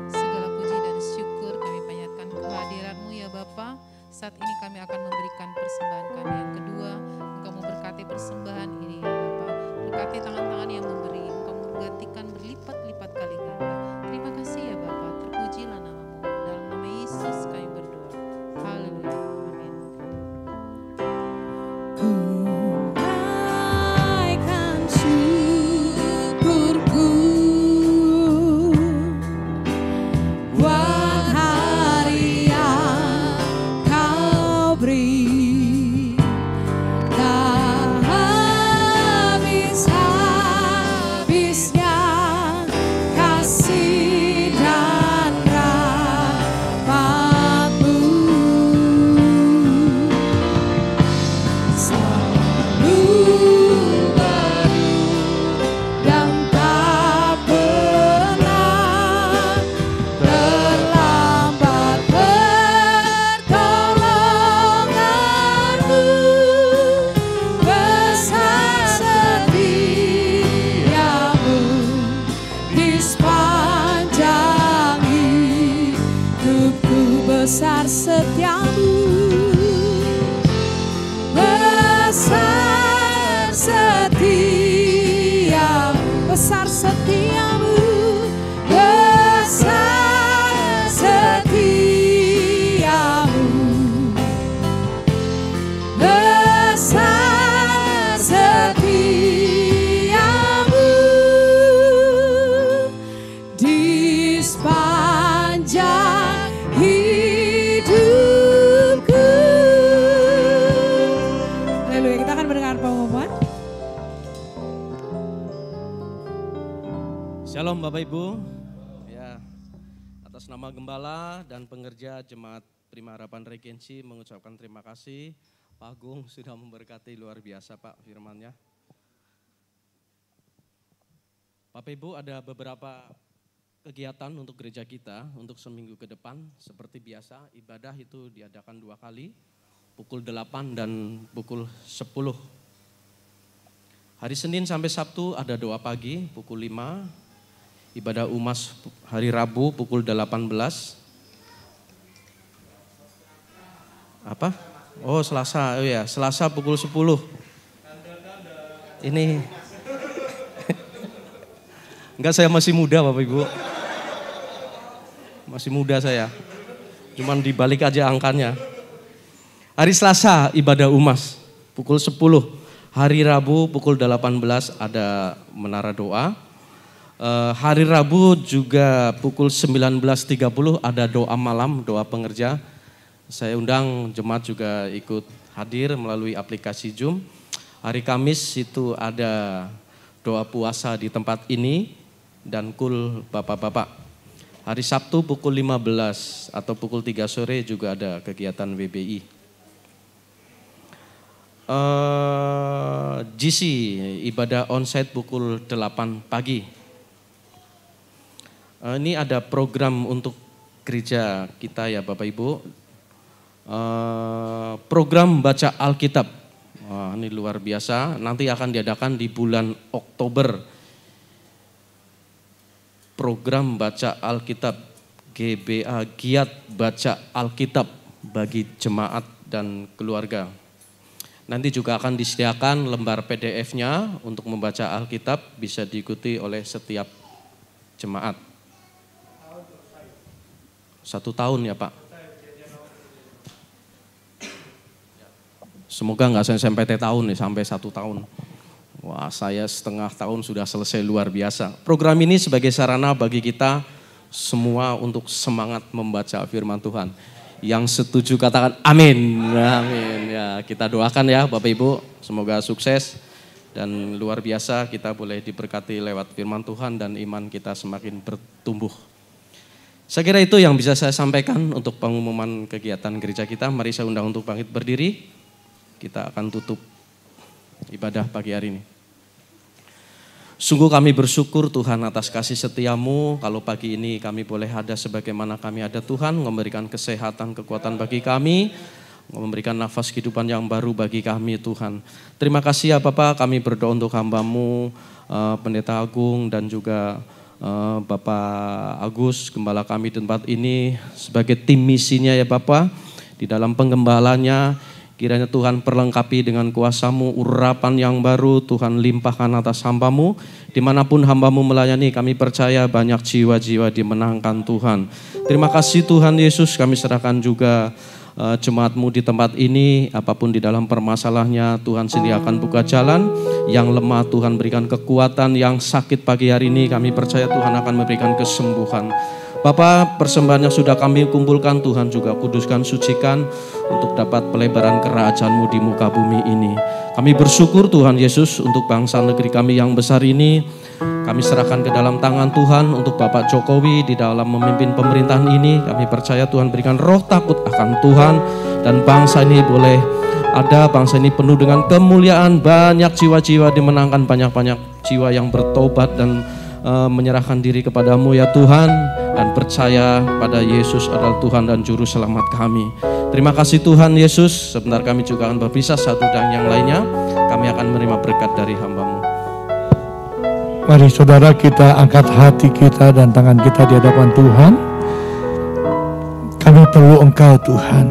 Segala puji dan syukur kami panjatkan kehadiran-Mu ya Bapa. Saat ini kami akan memberikan persembahan kami yang kedua. Engkau memberkati persembahan ini ya Bapa. Berkati tangan-tangan yang memberi. Engkau menggantikan berlipat-lipat kali ganda. Terima kasih ya Bapa. Terpujilah nama-Mu. Dalam nama Yesus kami berdoa. Haleluya. Amin. Ku naikkan syukurku buat hari yang Kau beri. Bapak Ibu. Ya, atas nama Gembala dan pengerja Jemaat Prima Harapan Regency mengucapkan terima kasih. Pak Agung sudah memberkati luar biasa Pak firman-Nya. Bapak Ibu, ada beberapa kegiatan untuk gereja kita untuk seminggu ke depan. Seperti biasa, ibadah itu diadakan 2 kali, pukul 8 dan pukul 10. Hari Senin sampai Sabtu ada doa pagi pukul 5. Ibadah UMAS hari Rabu pukul 18. Apa? Oh Selasa, oh ya Selasa pukul 10. Ini enggak, saya masih muda Bapak Ibu. Masih muda saya. Cuman dibalik aja angkanya. Hari Selasa ibadah UMAS pukul 10. Hari Rabu pukul 18 ada menara doa. Hari Rabu juga pukul 19.30 ada doa malam, doa pengerja. Saya undang jemaat juga ikut hadir melalui aplikasi Zoom. Hari Kamis itu ada doa puasa di tempat ini dan kul bapak-bapak. Hari Sabtu pukul 15 atau pukul 3 sore juga ada kegiatan WBI. GC ibadah onsite pukul 8 pagi. Ini ada program untuk gereja kita ya Bapak Ibu. Program baca Alkitab. Wah, ini luar biasa. Nanti akan diadakan di bulan Oktober. Program baca Alkitab. GBA, Giat Baca Alkitab bagi jemaat dan keluarga. Nanti juga akan disediakan lembar PDF-nya untuk membaca Alkitab, bisa diikuti oleh setiap jemaat. 1 tahun ya Pak. Semoga nggak sampai tahun nih, sampai 1 tahun. Wah, saya setengah tahun sudah selesai, luar biasa. Program ini sebagai sarana bagi kita semua untuk semangat membaca firman Tuhan. Yang setuju katakan amin. Amin. Ya, kita doakan ya Bapak Ibu, semoga sukses dan luar biasa kita boleh diberkati lewat firman Tuhan dan iman kita semakin bertumbuh. Saya kira itu yang bisa saya sampaikan untuk pengumuman kegiatan gereja kita. Mari saya undang untuk bangkit berdiri. Kita akan tutup ibadah pagi hari ini. Sungguh kami bersyukur Tuhan atas kasih setiamu. Kalau pagi ini kami boleh ada sebagaimana kami ada Tuhan, memberikan kesehatan, kekuatan bagi kami, memberikan nafas kehidupan yang baru bagi kami Tuhan. Terima kasih ya Bapak, kami berdoa untuk hamba-Mu, Pendeta Agung dan juga Bapak Agus, gembala kami di tempat ini sebagai tim misinya ya Bapak. Di dalam penggembalanya kiranya Tuhan perlengkapi dengan kuasa-Mu, urapan yang baru Tuhan limpahkan atas hamba-Mu. Dimanapun hamba-Mu melayani, kami percaya banyak jiwa-jiwa dimenangkan Tuhan. Terima kasih Tuhan Yesus, kami serahkan juga jemaat-Mu di tempat ini, apapun di dalam permasalahannya, Tuhan sendiri akan buka jalan. Yang lemah Tuhan berikan kekuatan, yang sakit pagi hari ini kami percaya Tuhan akan memberikan kesembuhan. Bapa, persembahan yang sudah kami kumpulkan Tuhan juga kuduskan, sucikan untuk dapat pelebaran kerajaan-Mu di muka bumi ini. Kami bersyukur Tuhan Yesus untuk bangsa negeri kami yang besar ini. Kami serahkan ke dalam tangan Tuhan untuk Bapak Jokowi di dalam memimpin pemerintahan ini. Kami percaya Tuhan berikan roh takut akan Tuhan dan bangsa ini boleh ada, bangsa ini penuh dengan kemuliaan, banyak jiwa-jiwa dimenangkan, banyak-banyak jiwa yang bertobat dan menyerahkan diri kepadamu ya Tuhan, dan percaya pada Yesus adalah Tuhan dan Juru Selamat kami. Terima kasih Tuhan Yesus. Sebentar kami juga akan berpisah satu dan yang lainnya. Kami akan menerima berkat dari hamba-Mu. Mari saudara kita angkat hati kita dan tangan kita di hadapan Tuhan. Kami perlu Engkau Tuhan.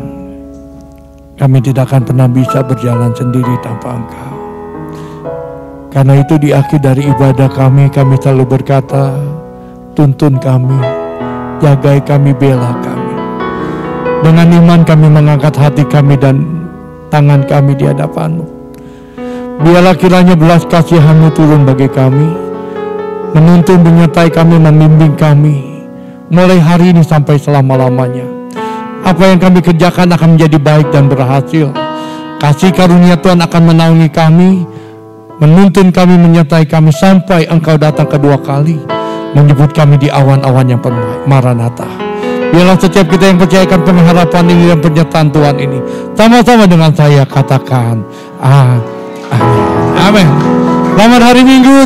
Kami tidak akan pernah bisa berjalan sendiri tanpa Engkau. Karena itu di akhir dari ibadah kami selalu berkata, tuntun kami, jagai kami, bela kami. Dengan iman kami mengangkat hati kami dan tangan kami di hadapan-Mu. Biarlah kiranya belas kasihan-Mu turun bagi kami, menuntun, menyertai kami, membimbing kami, mulai hari ini sampai selama-lamanya. Apa yang kami kerjakan akan menjadi baik dan berhasil. Kasih karunia Tuhan akan menaungi kami, menuntun kami, menyertai kami sampai Engkau datang kedua kali. menjemput kami di awan-awan yang penuh. Maranatha. Biarlah setiap kita yang percayakan pengharapan ini dan penyertaan Tuhan ini, sama-sama dengan saya katakan, amin. Amin. Selamat hari Minggu.